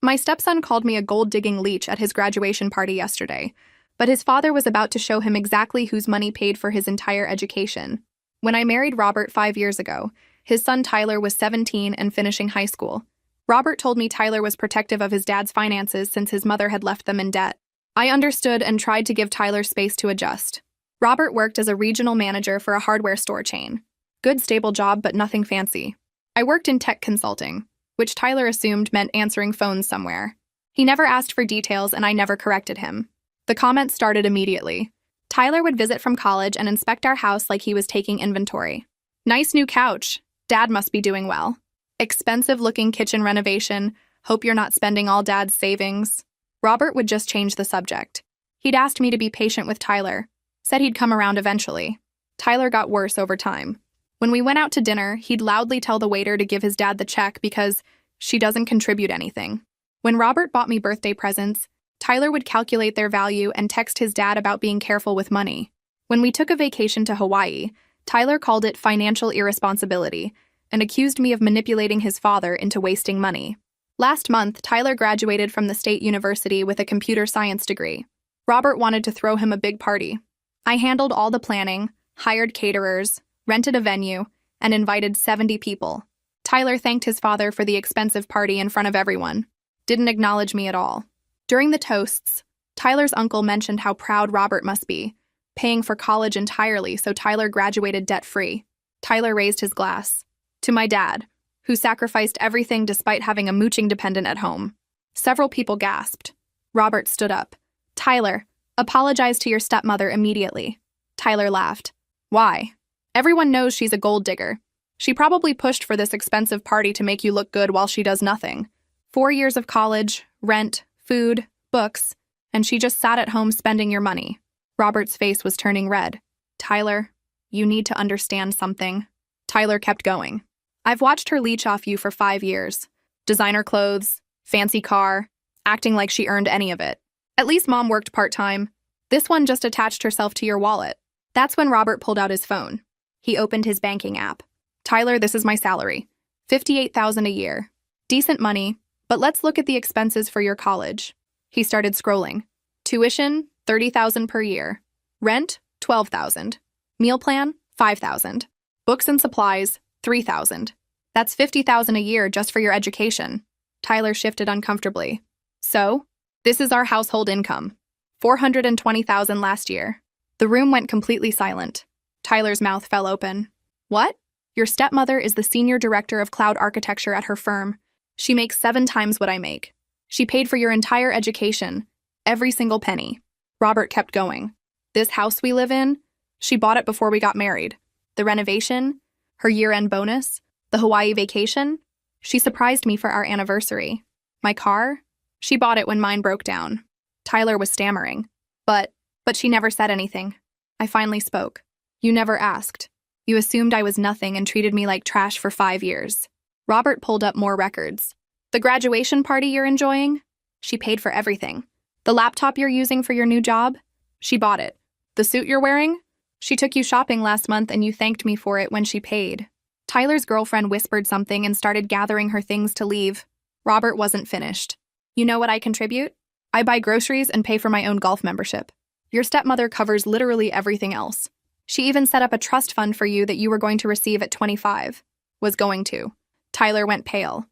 My stepson called me a gold-digging leech at his graduation party yesterday, but his father was about to show him exactly whose money paid for his entire education. When I married Robert 5 years ago, his son Tyler was 17 and finishing high school. Robert told me Tyler was protective of his dad's finances since his mother had left them in debt. I understood and tried to give Tyler space to adjust. Robert worked as a regional manager for a hardware store chain. Good, stable job, but nothing fancy. I worked in tech consulting, which Tyler assumed meant answering phones somewhere. He never asked for details and I never corrected him. The comments started immediately. Tyler would visit from college and inspect our house like he was taking inventory. Nice new couch. Dad must be doing well. Expensive-looking kitchen renovation. Hope you're not spending all Dad's savings. Robert would just change the subject. He'd asked me to be patient with Tyler. Said he'd come around eventually. Tyler got worse over time. When we went out to dinner, he'd loudly tell the waiter to give his dad the check because she doesn't contribute anything. When Robert bought me birthday presents, Tyler would calculate their value and text his dad about being careful with money. When we took a vacation to Hawaii, Tyler called it financial irresponsibility and accused me of manipulating his father into wasting money. Last month, Tyler graduated from the state university with a computer science degree. Robert wanted to throw him a big party. I handled all the planning, hired caterers, rented a venue, and invited 70 people. Tyler thanked his father for the expensive party in front of everyone. Didn't acknowledge me at all. During the toasts, Tyler's uncle mentioned how proud Robert must be, paying for college entirely so Tyler graduated debt-free. Tyler raised his glass. To my dad, who sacrificed everything despite having a mooching dependent at home. Several people gasped. Robert stood up. Tyler, apologize to your stepmother immediately. Tyler laughed. Why? Everyone knows she's a gold digger. She probably pushed for this expensive party to make you look good while she does nothing. 4 years of college, rent, food, books, and she just sat at home spending your money. Robert's face was turning red. Tyler, you need to understand something. Tyler kept going. I've watched her leech off you for 5 years. Designer clothes, fancy car, acting like she earned any of it. At least Mom worked part-time. This one just attached herself to your wallet. That's when Robert pulled out his phone. He opened his banking app. Tyler, this is my salary. $58,000 a year. Decent money, but let's look at the expenses for your college. He started scrolling. Tuition, $30,000 per year. Rent, $12,000. Meal plan, $5,000. Books and supplies, $3,000. That's $50,000 a year just for your education. Tyler shifted uncomfortably. So, this is our household income. $420,000 last year. The room went completely silent. Tyler's mouth fell open. What? Your stepmother is the senior director of cloud architecture at her firm. She makes 7 times what I make. She paid for your entire education. Every single penny. Robert kept going. This house we live in, she bought it before we got married. The renovation, her year-end bonus, the Hawaii vacation, she surprised me for our anniversary. My car, she bought it when mine broke down. Tyler was stammering. But she never said anything. I finally spoke. You never asked. You assumed I was nothing and treated me like trash for 5 years. Robert pulled up more records. The graduation party you're enjoying? She paid for everything. The laptop you're using for your new job? She bought it. The suit you're wearing? She took you shopping last month and you thanked me for it when she paid. Tyler's girlfriend whispered something and started gathering her things to leave. Robert wasn't finished. You know what I contribute? I buy groceries and pay for my own golf membership. Your stepmother covers literally everything else. She even set up a trust fund for you that you were going to receive at 25. Was going to. Tyler went pale.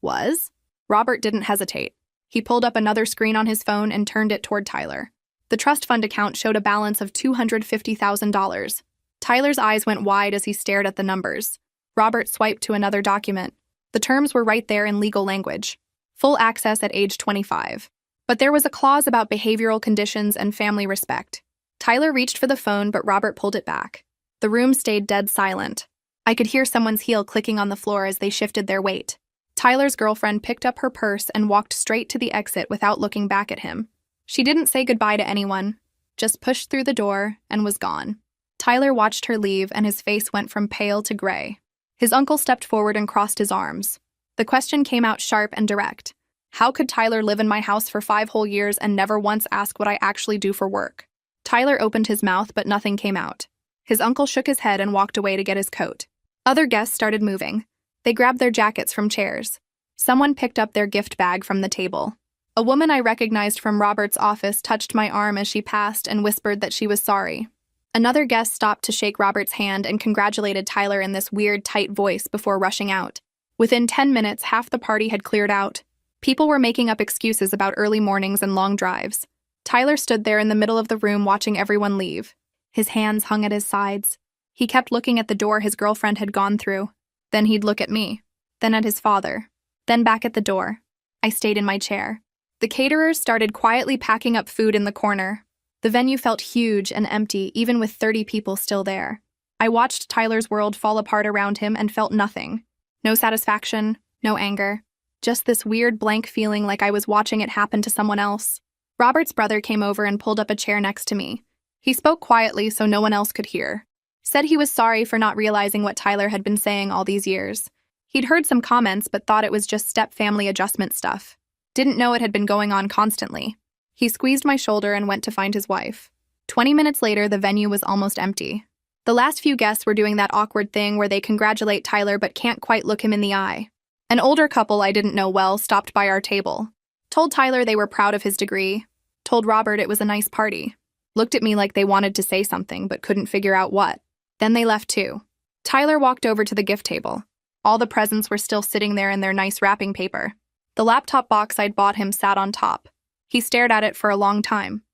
Was? Robert didn't hesitate. He pulled up another screen on his phone and turned it toward Tyler. The trust fund account showed a balance of $250,000. Tyler's eyes went wide as he stared at the numbers. Robert swiped to another document. The terms were right there in legal language. Full access at age 25. But there was a clause about behavioral conditions and family respect. Tyler reached for the phone, but Robert pulled it back. The room stayed dead silent. I could hear someone's heel clicking on the floor as they shifted their weight. Tyler's girlfriend picked up her purse and walked straight to the exit without looking back at him. She didn't say goodbye to anyone, just pushed through the door and was gone. Tyler watched her leave and his face went from pale to gray. His uncle stepped forward and crossed his arms. The question came out sharp and direct. How could Tyler live in my house for 5 whole years and never once ask what I actually do for work? Tyler opened his mouth, but nothing came out. His uncle shook his head and walked away to get his coat. Other guests started moving. They grabbed their jackets from chairs. Someone picked up their gift bag from the table. A woman I recognized from Robert's office touched my arm as she passed and whispered that she was sorry. Another guest stopped to shake Robert's hand and congratulated Tyler in this weird, tight voice before rushing out. Within 10 minutes, half the party had cleared out. People were making up excuses about early mornings and long drives. Tyler stood there in the middle of the room watching everyone leave. His hands hung at his sides. He kept looking at the door his girlfriend had gone through. Then he'd look at me. Then at his father. Then back at the door. I stayed in my chair. The caterers started quietly packing up food in the corner. The venue felt huge and empty, even with 30 people still there. I watched Tyler's world fall apart around him and felt nothing. No satisfaction, no anger. Just this weird blank feeling like I was watching it happen to someone else. Robert's brother came over and pulled up a chair next to me. He spoke quietly so no one else could hear. Said he was sorry for not realizing what Tyler had been saying all these years. He'd heard some comments but thought it was just step-family adjustment stuff. Didn't know it had been going on constantly. He squeezed my shoulder and went to find his wife. 20 minutes later, the venue was almost empty. The last few guests were doing that awkward thing where they congratulate Tyler but can't quite look him in the eye. An older couple I didn't know well stopped by our table. Told Tyler they were proud of his degree. Told Robert it was a nice party. Looked at me like they wanted to say something but couldn't figure out what. Then they left too. Tyler walked over to the gift table. All the presents were still sitting there in their nice wrapping paper. The laptop box I'd bought him sat on top. He stared at it for a long time.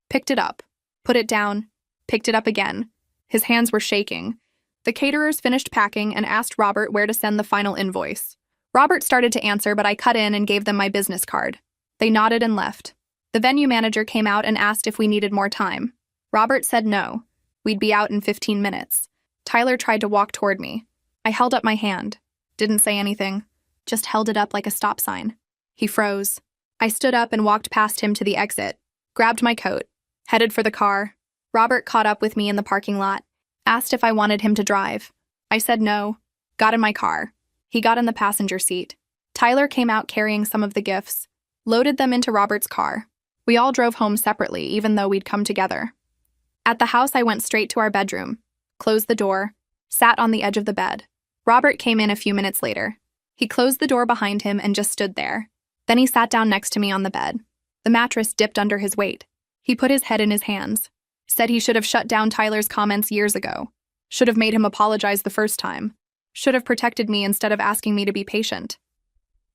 Picked it up. Put it down. Picked it up again. His hands were shaking. The caterers finished packing and asked Robert where to send the final invoice. Robert started to answer, but I cut in and gave them my business card. They nodded and left. The venue manager came out and asked if we needed more time. Robert said no. We'd be out in 15 minutes. Tyler tried to walk toward me. I held up my hand. Didn't say anything. Just held it up like a stop sign. He froze. I stood up and walked past him to the exit. Grabbed my coat. Headed for the car. Robert caught up with me in the parking lot. Asked if I wanted him to drive. I said no. Got in my car. He got in the passenger seat. Tyler came out carrying some of the gifts. Loaded them into Robert's car. We all drove home separately, even though we'd come together. At the house, I went straight to our bedroom. Closed the door. Sat on the edge of the bed. Robert came in a few minutes later. He closed the door behind him and just stood there. Then he sat down next to me on the bed. The mattress dipped under his weight. He put his head in his hands. Said he should have shut down Tyler's comments years ago. Should have made him apologize the first time. Should have protected me instead of asking me to be patient.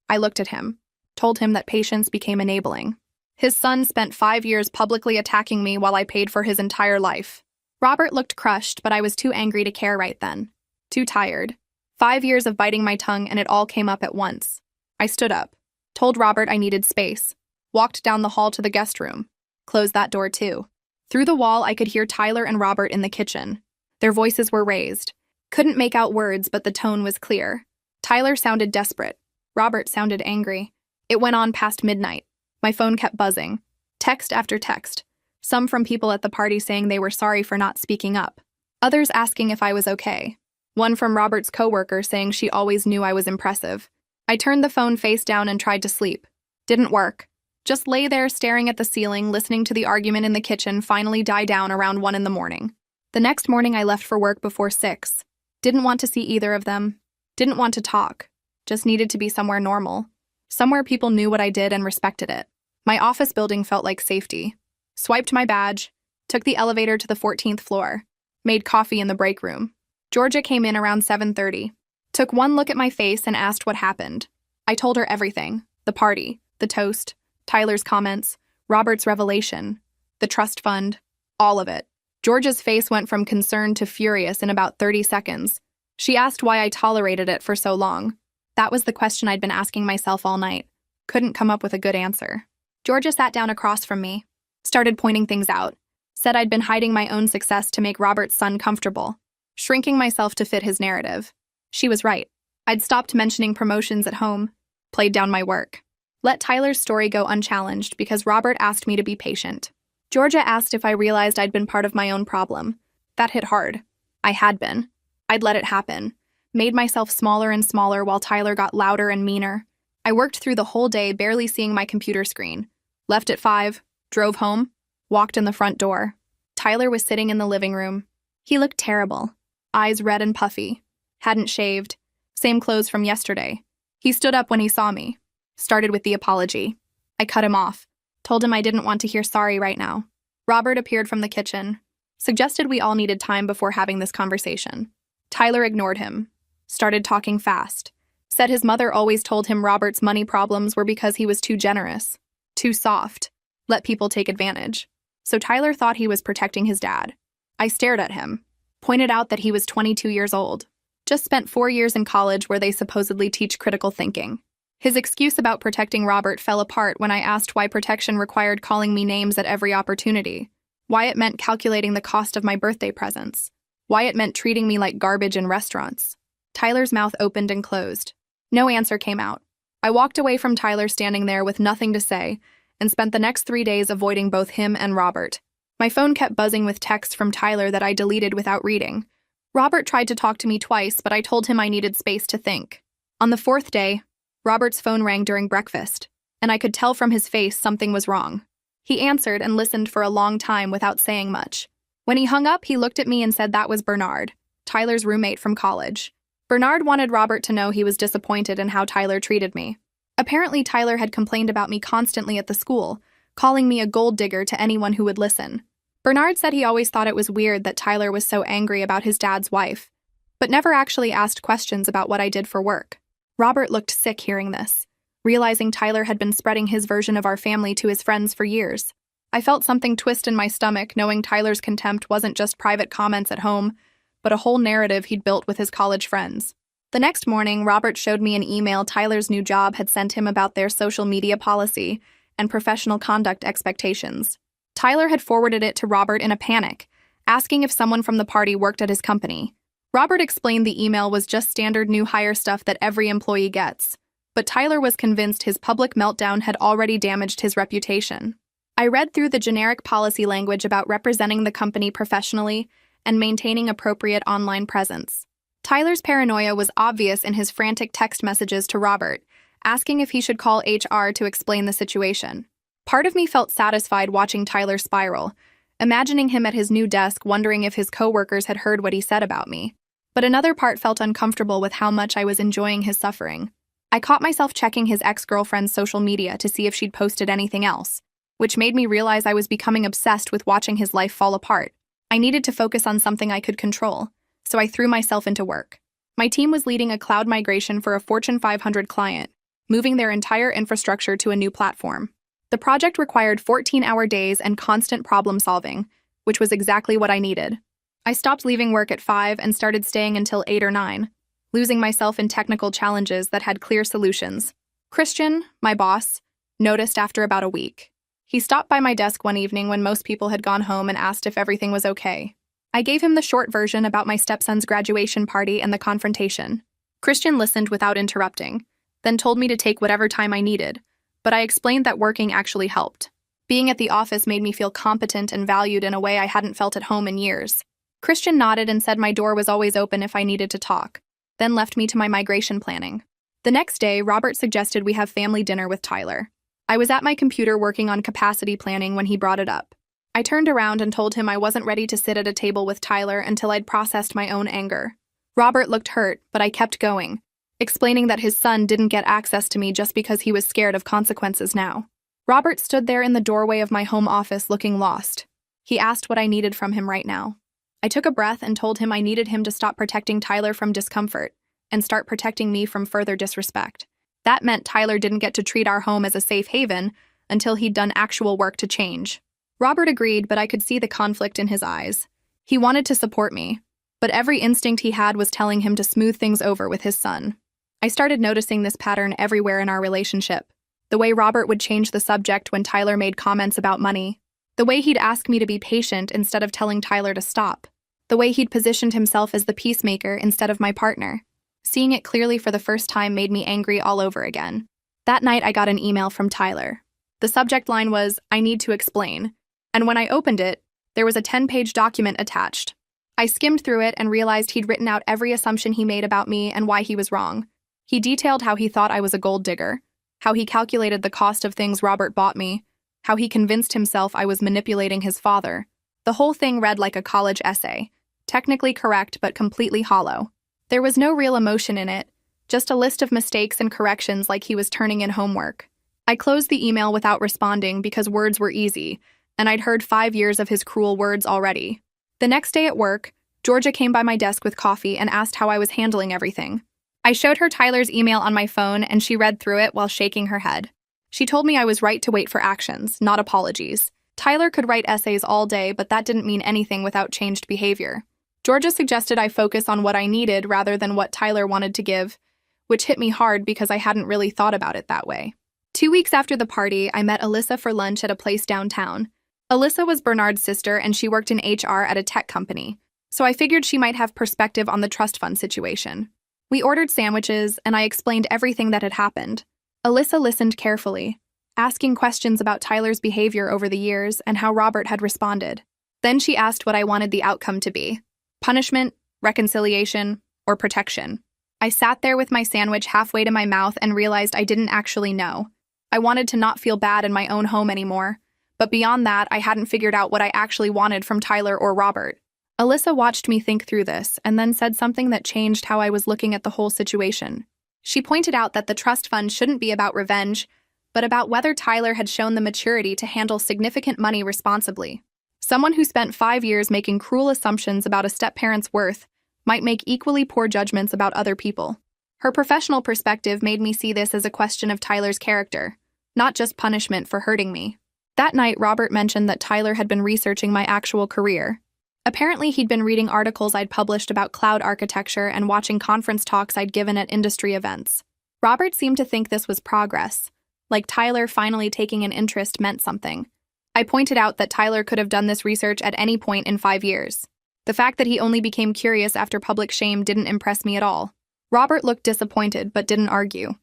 I looked at him. Told him that patience became enabling. His son spent 5 years publicly attacking me while I paid for his entire life. Robert looked crushed, but I was too angry to care right then. Too tired. 5 years of biting my tongue and it all came up at once. I stood up. Told Robert I needed space. Walked down the hall to the guest room. Closed that door too. Through the wall, I could hear Tyler and Robert in the kitchen. Their voices were raised. Couldn't make out words, but the tone was clear. Tyler sounded desperate. Robert sounded angry. It went on past midnight. My phone kept buzzing. Text after text. Some from people at the party saying they were sorry for not speaking up. Others asking if I was okay. One from Robert's coworker saying she always knew I was impressive. I turned the phone face down and tried to sleep. Didn't work. Just lay there staring at the ceiling, listening to the argument in the kitchen finally die down around 1 in the morning. The next morning I left for work before 6. Didn't want to see either of them. Didn't want to talk. Just needed to be somewhere normal. Somewhere people knew what I did and respected it. My office building felt like safety. Swiped my badge. Took the elevator to the 14th floor. Made coffee in the break room. Georgia came in around 7:30. Took one look at my face and asked what happened. I told her everything. The party, the toast, Tyler's comments, Robert's revelation, the trust fund, all of it. Georgia's face went from concerned to furious in about 30 seconds. She asked why I tolerated it for so long. That was the question I'd been asking myself all night. Couldn't come up with a good answer. Georgia sat down across from me. Started pointing things out. Said I'd been hiding my own success to make Robert's son comfortable. Shrinking myself to fit his narrative. She was right. I'd stopped mentioning promotions at home. Played down my work. Let Tyler's story go unchallenged because Robert asked me to be patient. Georgia asked if I realized I'd been part of my own problem. That hit hard. I had been. I'd let it happen. Made myself smaller and smaller while Tyler got louder and meaner. I worked through the whole day barely seeing my computer screen. Left at 5, drove home, walked in the front door. Tyler was sitting in the living room. He looked terrible. Eyes red and puffy. Hadn't shaved. Same clothes from yesterday. He stood up when he saw me, started with the apology. I cut him off, told him I didn't want to hear sorry right now. Robert appeared from the kitchen, suggested we all needed time before having this conversation. Tyler ignored him, started talking fast, said his mother always told him Robert's money problems were because he was too generous, too soft, let people take advantage. So Tyler thought he was protecting his dad. I stared at him, pointed out that he was 22 years old, just spent 4 years in college where they supposedly teach critical thinking. His excuse about protecting Robert fell apart when I asked why protection required calling me names at every opportunity, why it meant calculating the cost of my birthday presents, why it meant treating me like garbage in restaurants. Tyler's mouth opened and closed. No answer came out. I walked away from Tyler standing there with nothing to say and spent the next 3 days avoiding both him and Robert. My phone kept buzzing with texts from Tyler that I deleted without reading. Robert tried to talk to me twice, but I told him I needed space to think. On the 4th day, Robert's phone rang during breakfast, and I could tell from his face something was wrong. He answered and listened for a long time without saying much. When he hung up, he looked at me and said that was Bernard, Tyler's roommate from college. Bernard wanted Robert to know he was disappointed in how Tyler treated me. Apparently, Tyler had complained about me constantly at the school, calling me a gold digger to anyone who would listen. Bernard said he always thought it was weird that Tyler was so angry about his dad's wife, but never actually asked questions about what I did for work. Robert looked sick hearing this, realizing Tyler had been spreading his version of our family to his friends for years. I felt something twist in my stomach knowing Tyler's contempt wasn't just private comments at home, but a whole narrative he'd built with his college friends. The next morning, Robert showed me an email Tyler's new job had sent him about their social media policy and professional conduct expectations. Tyler had forwarded it to Robert in a panic, asking if someone from the party worked at his company. Robert explained the email was just standard new hire stuff that every employee gets, but Tyler was convinced his public meltdown had already damaged his reputation. I read through the generic policy language about representing the company professionally and maintaining appropriate online presence. Tyler's paranoia was obvious in his frantic text messages to Robert, asking if he should call HR to explain the situation. Part of me felt satisfied watching Tyler spiral, imagining him at his new desk wondering if his coworkers had heard what he said about me. But another part felt uncomfortable with how much I was enjoying his suffering. I caught myself checking his ex-girlfriend's social media to see if she'd posted anything else, which made me realize I was becoming obsessed with watching his life fall apart. I needed to focus on something I could control, so I threw myself into work. My team was leading a cloud migration for a Fortune 500 client, moving their entire infrastructure to a new platform. The project required 14-hour days and constant problem-solving, which was exactly what I needed. I stopped leaving work at 5 and started staying until 8 or 9, losing myself in technical challenges that had clear solutions. Christian, my boss, noticed after about a week. He stopped by my desk one evening when most people had gone home and asked if everything was okay. I gave him the short version about my stepson's graduation party and the confrontation. Christian listened without interrupting, then told me to take whatever time I needed, but I explained that working actually helped. Being at the office made me feel competent and valued in a way I hadn't felt at home in years. Christian nodded and said my door was always open if I needed to talk, then left me to my migration planning. The next day, Robert suggested we have family dinner with Tyler. I was at my computer working on capacity planning when he brought it up. I turned around and told him I wasn't ready to sit at a table with Tyler until I'd processed my own anger. Robert looked hurt, but I kept going, explaining that his son didn't get access to me just because he was scared of consequences now. Robert stood there in the doorway of my home office looking lost. He asked what I needed from him right now. I took a breath and told him I needed him to stop protecting Tyler from discomfort and start protecting me from further disrespect. That meant Tyler didn't get to treat our home as a safe haven until he'd done actual work to change. Robert agreed, but I could see the conflict in his eyes. He wanted to support me, but every instinct he had was telling him to smooth things over with his son. I started noticing this pattern everywhere in our relationship. The way Robert would change the subject when Tyler made comments about money. The way he'd ask me to be patient instead of telling Tyler to stop. The way he'd positioned himself as the peacemaker instead of my partner. Seeing it clearly for the first time made me angry all over again. That night I got an email from Tyler. The subject line was, "I need to explain," and when I opened it, there was a 10-page document attached. I skimmed through it and realized he'd written out every assumption he made about me and why he was wrong. He detailed how he thought I was a gold digger, how he calculated the cost of things Robert bought me, how he convinced himself I was manipulating his father. The whole thing read like a college essay, technically correct but completely hollow. There was no real emotion in it, just a list of mistakes and corrections like he was turning in homework. I closed the email without responding because words were easy, and I'd heard 5 years of his cruel words already. The next day at work, Georgia came by my desk with coffee and asked how I was handling everything. I showed her Tyler's email on my phone, and she read through it while shaking her head. She told me I was right to wait for actions, not apologies. Tyler could write essays all day, but that didn't mean anything without changed behavior. Georgia suggested I focus on what I needed rather than what Tyler wanted to give, which hit me hard because I hadn't really thought about it that way. 2 weeks after the party, I met Alyssa for lunch at a place downtown. Alyssa was Bernard's sister, and she worked in HR at a tech company, so I figured she might have perspective on the trust fund situation. We ordered sandwiches, and I explained everything that had happened. Alyssa listened carefully, asking questions about Tyler's behavior over the years and how Robert had responded. Then she asked what I wanted the outcome to be: punishment, reconciliation, or protection. I sat there with my sandwich halfway to my mouth and realized I didn't actually know. I wanted to not feel bad in my own home anymore, but beyond that, I hadn't figured out what I actually wanted from Tyler or Robert. Alyssa watched me think through this and then said something that changed how I was looking at the whole situation. She pointed out that the trust fund shouldn't be about revenge, but about whether Tyler had shown the maturity to handle significant money responsibly. Someone who spent 5 years making cruel assumptions about a step-parent's worth might make equally poor judgments about other people. Her professional perspective made me see this as a question of Tyler's character, not just punishment for hurting me. That night, Robert mentioned that Tyler had been researching my actual career. Apparently, he'd been reading articles I'd published about cloud architecture and watching conference talks I'd given at industry events. Robert seemed to think this was progress, like Tyler finally taking an interest meant something. I pointed out that Tyler could have done this research at any point in 5 years. The fact that he only became curious after public shame didn't impress me at all. Robert looked disappointed but didn't argue.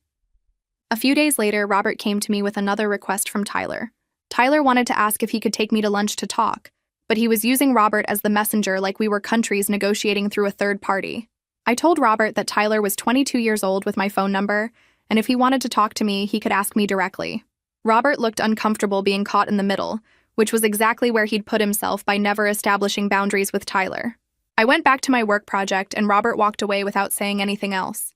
A few days later, Robert came to me with another request from Tyler. Tyler wanted to ask if he could take me to lunch to talk, but he was using Robert as the messenger like we were countries negotiating through a third party. I told Robert that Tyler was 22 years old with my phone number, and if he wanted to talk to me, he could ask me directly. Robert looked uncomfortable being caught in the middle, which was exactly where he'd put himself by never establishing boundaries with Tyler. I went back to my work project, and Robert walked away without saying anything else.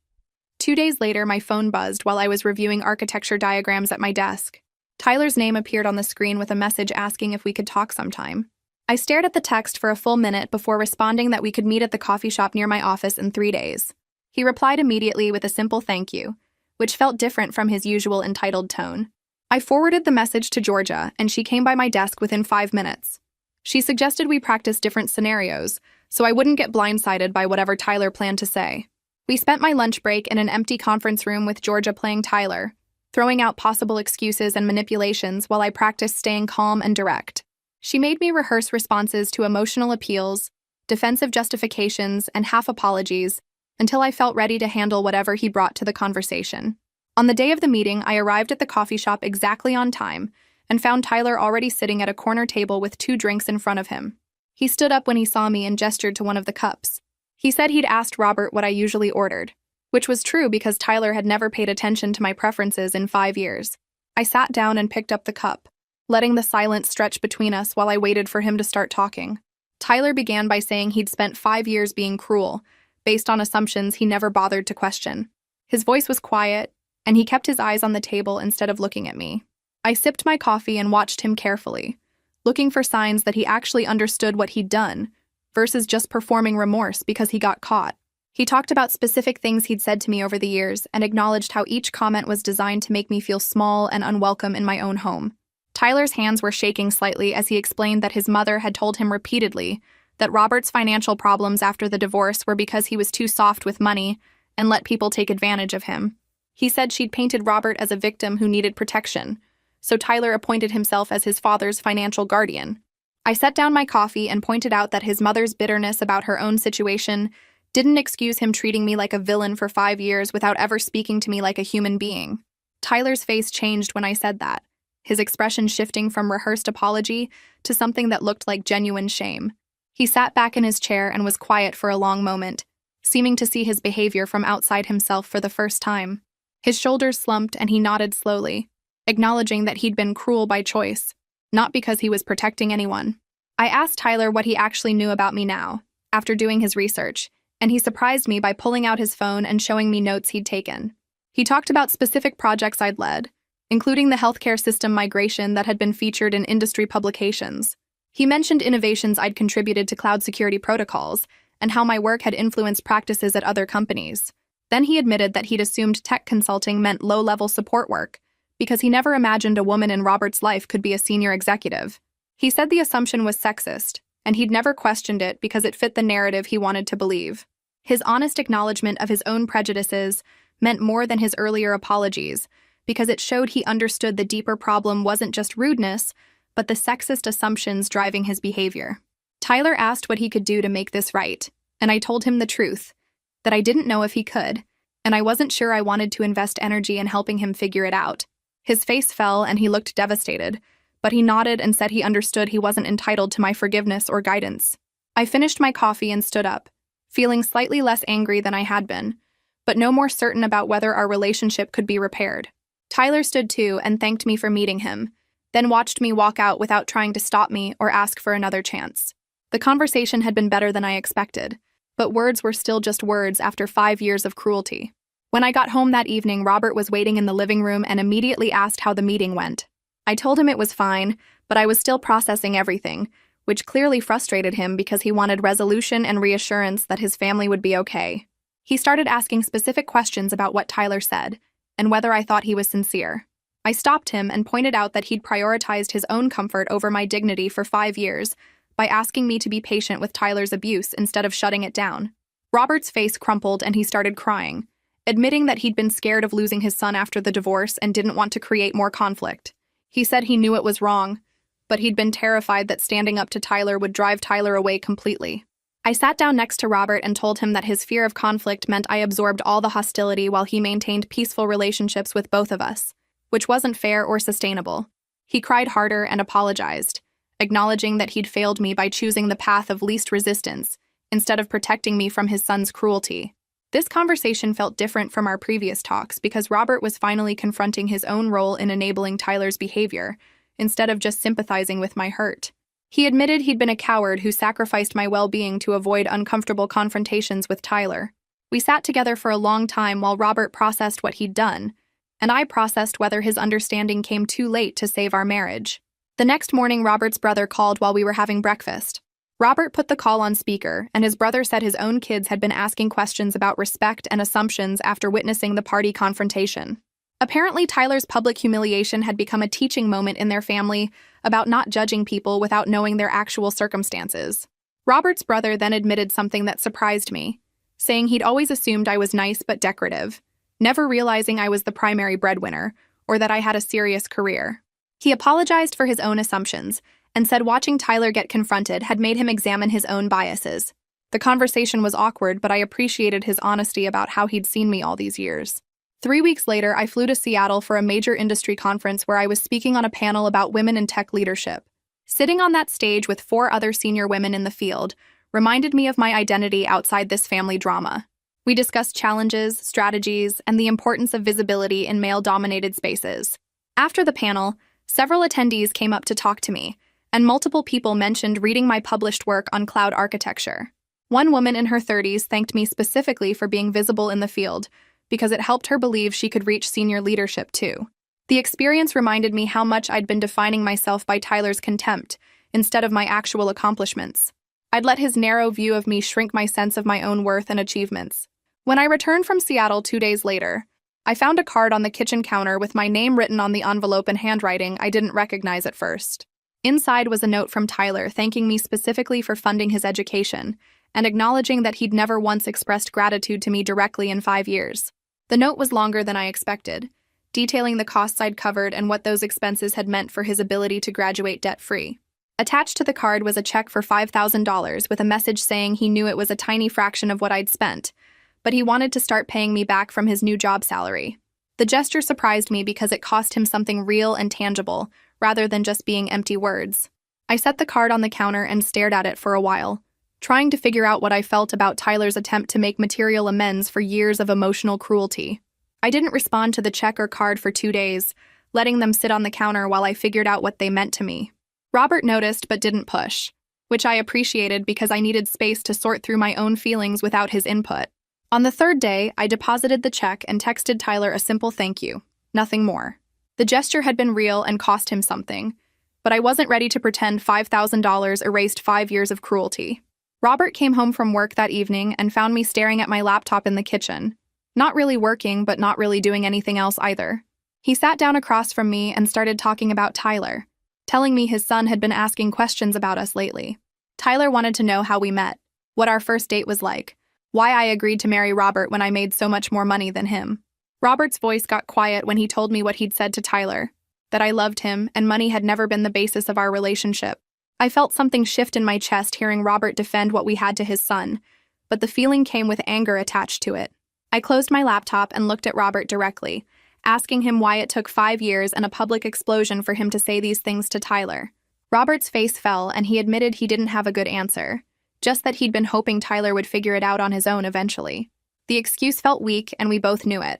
2 days later, my phone buzzed while I was reviewing architecture diagrams at my desk. Tyler's name appeared on the screen with a message asking if we could talk sometime. I stared at the text for a full minute before responding that we could meet at the coffee shop near my office in 3 days. He replied immediately with a simple thank you, which felt different from his usual entitled tone. I forwarded the message to Georgia, and she came by my desk within 5 minutes. She suggested we practice different scenarios, so I wouldn't get blindsided by whatever Tyler planned to say. We spent my lunch break in an empty conference room with Georgia playing Tyler, throwing out possible excuses and manipulations while I practiced staying calm and direct. She made me rehearse responses to emotional appeals, defensive justifications, and half apologies until I felt ready to handle whatever he brought to the conversation. On the day of the meeting, I arrived at the coffee shop exactly on time and found Tyler already sitting at a corner table with 2 drinks in front of him. He stood up when he saw me and gestured to one of the cups. He said he'd asked Robert what I usually ordered, which was true because Tyler had never paid attention to my preferences in 5 years. I sat down and picked up the cup, letting the silence stretch between us while I waited for him to start talking. Tyler began by saying he'd spent 5 years being cruel, based on assumptions he never bothered to question. His voice was quiet, and he kept his eyes on the table instead of looking at me. I sipped my coffee and watched him carefully, looking for signs that he actually understood what he'd done, versus just performing remorse because he got caught. He talked about specific things he'd said to me over the years and acknowledged how each comment was designed to make me feel small and unwelcome in my own home. Tyler's hands were shaking slightly as he explained that his mother had told him repeatedly that Robert's financial problems after the divorce were because he was too soft with money and let people take advantage of him. He said she'd painted Robert as a victim who needed protection, so Tyler appointed himself as his father's financial guardian. I set down my coffee and pointed out that his mother's bitterness about her own situation didn't excuse him treating me like a villain for 5 years without ever speaking to me like a human being. Tyler's face changed when I said that, his expression shifting from rehearsed apology to something that looked like genuine shame. He sat back in his chair and was quiet for a long moment, seeming to see his behavior from outside himself for the first time. His shoulders slumped and he nodded slowly, acknowledging that he'd been cruel by choice, not because he was protecting anyone. I asked Tyler what he actually knew about me now, after doing his research, and he surprised me by pulling out his phone and showing me notes he'd taken. He talked about specific projects I'd led, including the healthcare system migration that had been featured in industry publications. He mentioned innovations I'd contributed to cloud security protocols and how my work had influenced practices at other companies. Then he admitted that he'd assumed tech consulting meant low-level support work because he never imagined a woman in Robert's life could be a senior executive. He said the assumption was sexist, and he'd never questioned it because it fit the narrative he wanted to believe. His honest acknowledgement of his own prejudices meant more than his earlier apologies because it showed he understood the deeper problem wasn't just rudeness, but the sexist assumptions driving his behavior. Tyler asked what he could do to make this right, and I told him the truth, that I didn't know if he could, and I wasn't sure I wanted to invest energy in helping him figure it out. His face fell and he looked devastated, but he nodded and said he understood he wasn't entitled to my forgiveness or guidance. I finished my coffee and stood up, feeling slightly less angry than I had been, but no more certain about whether our relationship could be repaired. Tyler stood too and thanked me for meeting him, then watched me walk out without trying to stop me or ask for another chance. The conversation had been better than I expected, but words were still just words after 5 years of cruelty. When I got home that evening, Robert was waiting in the living room and immediately asked how the meeting went. I told him it was fine, but I was still processing everything, which clearly frustrated him because he wanted resolution and reassurance that his family would be okay. He started asking specific questions about what Tyler said, and whether I thought he was sincere. I stopped him and pointed out that he'd prioritized his own comfort over my dignity for 5 years by asking me to be patient with Tyler's abuse instead of shutting it down. Robert's face crumpled and he started crying, admitting that he'd been scared of losing his son after the divorce and didn't want to create more conflict. He said he knew it was wrong, but he'd been terrified that standing up to Tyler would drive Tyler away completely. I sat down next to Robert and told him that his fear of conflict meant I absorbed all the hostility while he maintained peaceful relationships with both of us, which wasn't fair or sustainable. He cried harder and apologized, acknowledging that he'd failed me by choosing the path of least resistance instead of protecting me from his son's cruelty. This conversation felt different from our previous talks because Robert was finally confronting his own role in enabling Tyler's behavior, instead of just sympathizing with my hurt. He admitted he'd been a coward who sacrificed my well-being to avoid uncomfortable confrontations with Tyler. We sat together for a long time while Robert processed what he'd done, and I processed whether his understanding came too late to save our marriage. The next morning, Robert's brother called while we were having breakfast. Robert put the call on speaker, and his brother said his own kids had been asking questions about respect and assumptions after witnessing the party confrontation. Apparently, Tyler's public humiliation had become a teaching moment in their family about not judging people without knowing their actual circumstances. Robert's brother then admitted something that surprised me, saying he'd always assumed I was nice but decorative, never realizing I was the primary breadwinner or that I had a serious career. He apologized for his own assumptions and said watching Tyler get confronted had made him examine his own biases. The conversation was awkward, but I appreciated his honesty about how he'd seen me all these years. 3 weeks later, I flew to Seattle for a major industry conference where I was speaking on a panel about women in tech leadership. Sitting on that stage with 4 other senior women in the field reminded me of my identity outside this family drama. We discussed challenges, strategies, and the importance of visibility in male-dominated spaces. After the panel, several attendees came up to talk to me, and multiple people mentioned reading my published work on cloud architecture. One woman in her 30s thanked me specifically for being visible in the field because it helped her believe she could reach senior leadership too. The experience reminded me how much I'd been defining myself by Tyler's contempt instead of my actual accomplishments. I'd let his narrow view of me shrink my sense of my own worth and achievements. When I returned from Seattle 2 days later, I found a card on the kitchen counter with my name written on the envelope in handwriting I didn't recognize at first. Inside was a note from Tyler thanking me specifically for funding his education and acknowledging that he'd never once expressed gratitude to me directly in 5 years. The note was longer than I expected, detailing the costs I'd covered and what those expenses had meant for his ability to graduate debt-free. Attached to the card was a check for $5,000 with a message saying he knew it was a tiny fraction of what I'd spent, but he wanted to start paying me back from his new job salary. The gesture surprised me because it cost him something real and tangible, rather than just being empty words. I set the card on the counter and stared at it for a while, trying to figure out what I felt about Tyler's attempt to make material amends for years of emotional cruelty. I didn't respond to the check or card for 2 days, letting them sit on the counter while I figured out what they meant to me. Robert noticed but didn't push. which I appreciated because I needed space to sort through my own feelings without his input. On the third day, I deposited the check and texted Tyler a simple thank you, nothing more. The gesture had been real and cost him something, but I wasn't ready to pretend $5,000 erased 5 years of cruelty. Robert came home from work that evening and found me staring at my laptop in the kitchen. Not really working, but not really doing anything else either. He sat down across from me and started talking about Tyler, telling me his son had been asking questions about us lately. Tyler wanted to know how we met, what our first date was like, why I agreed to marry Robert when I made so much more money than him. Robert's voice got quiet when he told me what he'd said to Tyler, that I loved him and money had never been the basis of our relationship. I felt something shift in my chest hearing Robert defend what we had to his son, but the feeling came with anger attached to it. I closed my laptop and looked at Robert directly, asking him why it took 5 years and a public explosion for him to say these things to Tyler. Robert's face fell and he admitted he didn't have a good answer, just that he'd been hoping Tyler would figure it out on his own eventually. The excuse felt weak and we both knew it,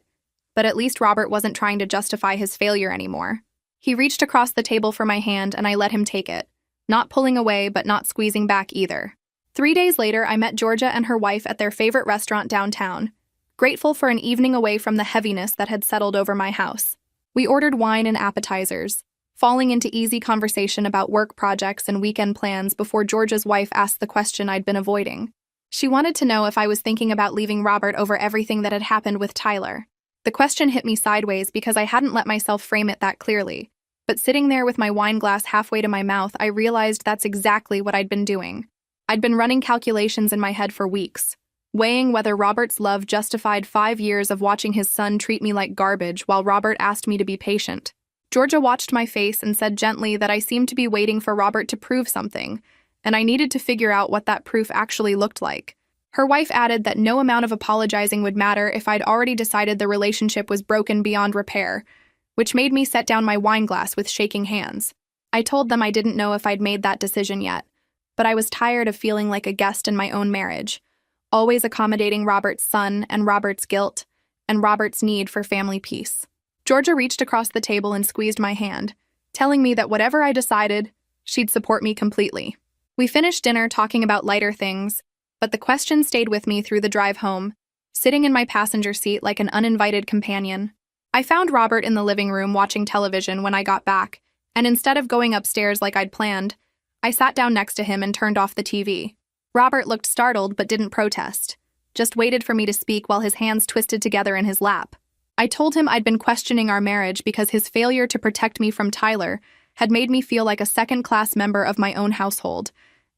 but at least Robert wasn't trying to justify his failure anymore. He reached across the table for my hand and I let him take it, not pulling away but not squeezing back either. 3 days later, I met Georgia and her wife at their favorite restaurant downtown, grateful for an evening away from the heaviness that had settled over my house. We ordered wine and appetizers, falling into easy conversation about work projects and weekend plans before Georgia's wife asked the question I'd been avoiding. She wanted to know if I was thinking about leaving Robert over everything that had happened with Tyler. The question hit me sideways because I hadn't let myself frame it that clearly, but sitting there with my wine glass halfway to my mouth, I realized that's exactly what I'd been doing. I'd been running calculations in my head for weeks, weighing whether Robert's love justified 5 years of watching his son treat me like garbage while Robert asked me to be patient. Georgia watched my face and said gently that I seemed to be waiting for Robert to prove something, and I needed to figure out what that proof actually looked like. Her wife added that no amount of apologizing would matter if I'd already decided the relationship was broken beyond repair, which made me set down my wine glass with shaking hands. I told them I didn't know if I'd made that decision yet, but I was tired of feeling like a guest in my own marriage, always accommodating Robert's son and Robert's guilt and Robert's need for family peace. Georgia reached across the table and squeezed my hand, telling me that whatever I decided, she'd support me completely. We finished dinner talking about lighter things, but the question stayed with me through the drive home, sitting in my passenger seat like an uninvited companion. I found Robert in the living room watching television when I got back, and instead of going upstairs like I'd planned, I sat down next to him and turned off the TV. Robert looked startled but didn't protest, just waited for me to speak while his hands twisted together in his lap. I told him I'd been questioning our marriage because his failure to protect me from Tyler had made me feel like a second-class member of my own household,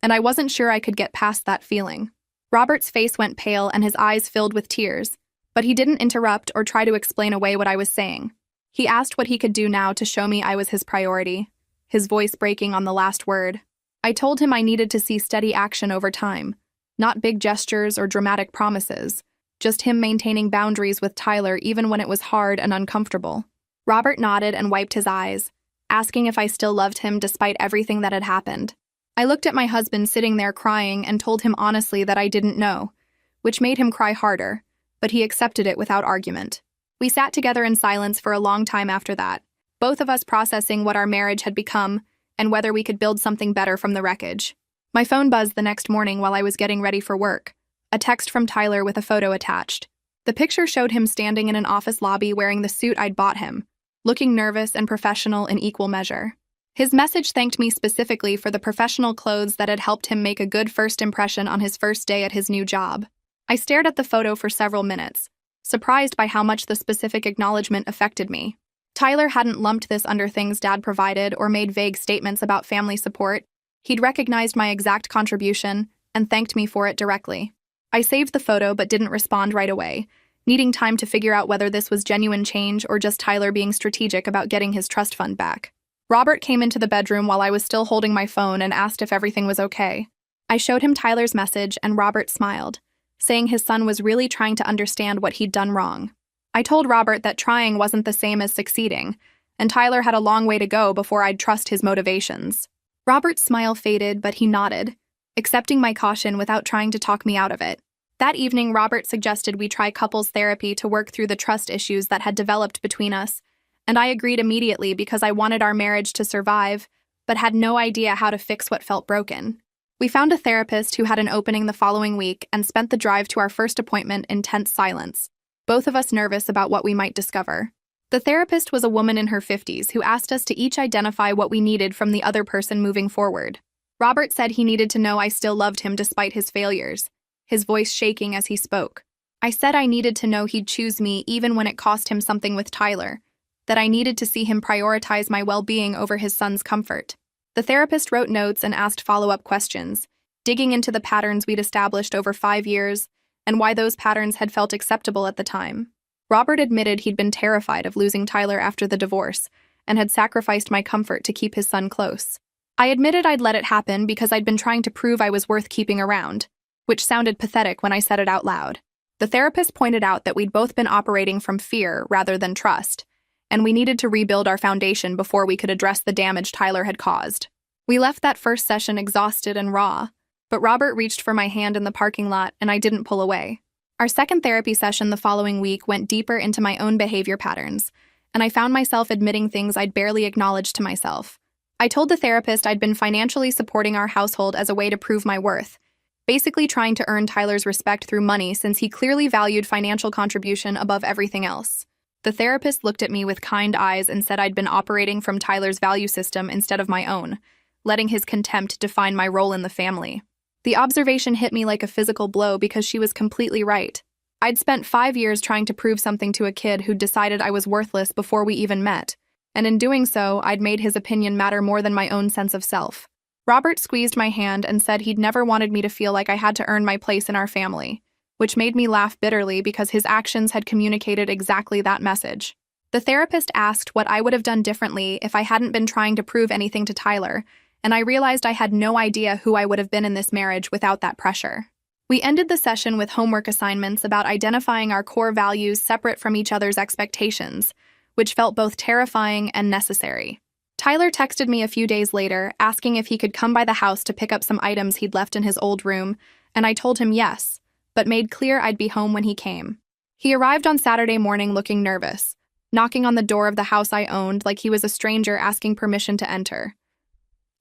and I wasn't sure I could get past that feeling. Robert's face went pale and his eyes filled with tears, but he didn't interrupt or try to explain away what I was saying. He asked what he could do now to show me I was his priority, his voice breaking on the last word. I told him I needed to see steady action over time, not big gestures or dramatic promises, just him maintaining boundaries with Tyler even when it was hard and uncomfortable. Robert nodded and wiped his eyes, asking if I still loved him despite everything that had happened. I looked at my husband sitting there crying and told him honestly that I didn't know, which made him cry harder, but he accepted it without argument. We sat together in silence for a long time after that, both of us processing what our marriage had become and whether we could build something better from the wreckage. My phone buzzed the next morning while I was getting ready for work, a text from Tyler with a photo attached. The picture showed him standing in an office lobby wearing the suit I'd bought him, looking nervous and professional in equal measure. His message thanked me specifically for the professional clothes that had helped him make a good first impression on his first day at his new job. I stared at the photo for several minutes, surprised by how much the specific acknowledgement affected me. Tyler hadn't lumped this under things Dad provided or made vague statements about family support. He'd recognized my exact contribution and thanked me for it directly. I saved the photo but didn't respond right away, needing time to figure out whether this was genuine change or just Tyler being strategic about getting his trust fund back. Robert came into the bedroom while I was still holding my phone and asked if everything was okay. I showed him Tyler's message and Robert smiled, saying his son was really trying to understand what he'd done wrong. I told Robert that trying wasn't the same as succeeding, and Tyler had a long way to go before I'd trust his motivations. Robert's smile faded, but he nodded, accepting my caution without trying to talk me out of it. That evening, Robert suggested we try couples therapy to work through the trust issues that had developed between us, and I agreed immediately because I wanted our marriage to survive, but had no idea how to fix what felt broken. We found a therapist who had an opening the following week and spent the drive to our first appointment in tense silence, both of us nervous about what we might discover. The therapist was a woman in her 50s who asked us to each identify what we needed from the other person moving forward. Robert said he needed to know I still loved him despite his failures, his voice shaking as he spoke. I said I needed to know he'd choose me even when it cost him something with Tyler, that I needed to see him prioritize my well-being over his son's comfort. The therapist wrote notes and asked follow-up questions, digging into the patterns we'd established over 5 years and why those patterns had felt acceptable at the time. Robert admitted he'd been terrified of losing Tyler after the divorce and had sacrificed my comfort to keep his son close. I admitted I'd let it happen because I'd been trying to prove I was worth keeping around, which sounded pathetic when I said it out loud. The therapist pointed out that we'd both been operating from fear rather than trust, and we needed to rebuild our foundation before we could address the damage Tyler had caused. We left that first session exhausted and raw, but Robert reached for my hand in the parking lot and I didn't pull away. Our second therapy session the following week went deeper into my own behavior patterns, and I found myself admitting things I'd barely acknowledged to myself. I told the therapist I'd been financially supporting our household as a way to prove my worth, basically trying to earn Tyler's respect through money since he clearly valued financial contribution above everything else. The therapist looked at me with kind eyes and said I'd been operating from Tyler's value system instead of my own, letting his contempt define my role in the family. The observation hit me like a physical blow because she was completely right. I'd spent 5 years trying to prove something to a kid who'd decided I was worthless before we even met, and in doing so, I'd made his opinion matter more than my own sense of self. Robert squeezed my hand and said he'd never wanted me to feel like I had to earn my place in our family, which made me laugh bitterly because his actions had communicated exactly that message. The therapist asked what I would have done differently if I hadn't been trying to prove anything to Tyler, and I realized I had no idea who I would have been in this marriage without that pressure. We ended the session with homework assignments about identifying our core values separate from each other's expectations, which felt both terrifying and necessary. Tyler texted me a few days later, asking if he could come by the house to pick up some items he'd left in his old room, and I told him yes, but made clear I'd be home when he came. He arrived on Saturday morning looking nervous, knocking on the door of the house I owned like he was a stranger asking permission to enter.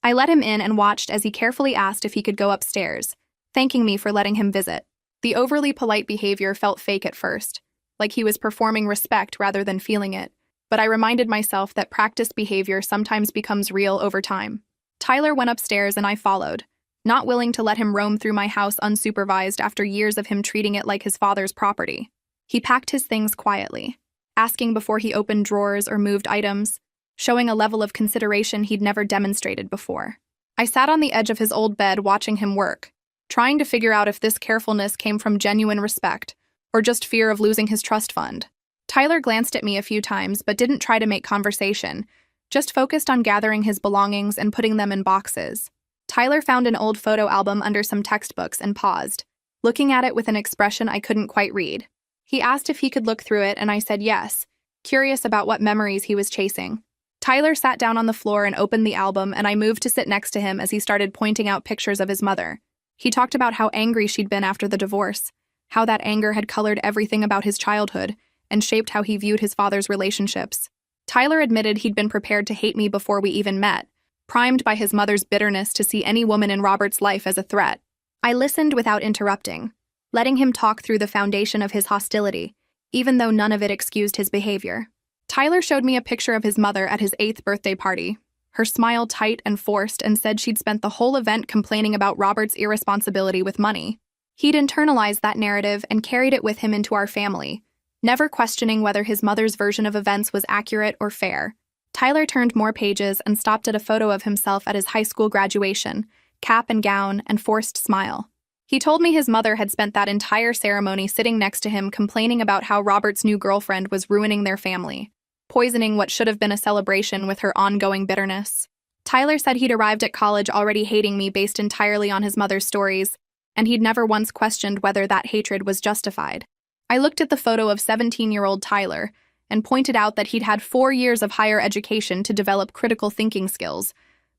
I let him in and watched as he carefully asked if he could go upstairs, thanking me for letting him visit. The overly polite behavior felt fake at first, like he was performing respect rather than feeling it, but I reminded myself that practiced behavior sometimes becomes real over time. Tyler went upstairs and I followed, not willing to let him roam through my house unsupervised after years of him treating it like his father's property. He packed his things quietly, asking before he opened drawers or moved items, showing a level of consideration he'd never demonstrated before. I sat on the edge of his old bed watching him work, trying to figure out if this carefulness came from genuine respect or just fear of losing his trust fund. Tyler glanced at me a few times but didn't try to make conversation, just focused on gathering his belongings and putting them in boxes. Tyler found an old photo album under some textbooks and paused, looking at it with an expression I couldn't quite read. He asked if he could look through it and I said yes, curious about what memories he was chasing. Tyler sat down on the floor and opened the album and I moved to sit next to him as he started pointing out pictures of his mother. He talked about how angry she'd been after the divorce, how that anger had colored everything about his childhood and shaped how he viewed his father's relationships. Tyler admitted he'd been prepared to hate me before we even met, primed by his mother's bitterness to see any woman in Robert's life as a threat. I listened without interrupting, letting him talk through the foundation of his hostility, even though none of it excused his behavior. Tyler showed me a picture of his mother at his 8th birthday party, her smile tight and forced, and said she'd spent the whole event complaining about Robert's irresponsibility with money. He'd internalized that narrative and carried it with him into our family, never questioning whether his mother's version of events was accurate or fair. Tyler turned more pages and stopped at a photo of himself at his high school graduation, cap and gown, and forced smile. He told me his mother had spent that entire ceremony sitting next to him complaining about how Robert's new girlfriend was ruining their family, poisoning what should have been a celebration with her ongoing bitterness. Tyler said he'd arrived at college already hating me based entirely on his mother's stories, and he'd never once questioned whether that hatred was justified. I looked at the photo of 17-year-old Tyler and pointed out that he'd had 4 years of higher education to develop critical thinking skills,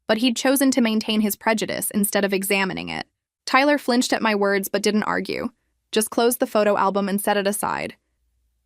but he'd chosen to maintain his prejudice instead of examining it. Tyler flinched at my words but didn't argue, just closed the photo album and set it aside.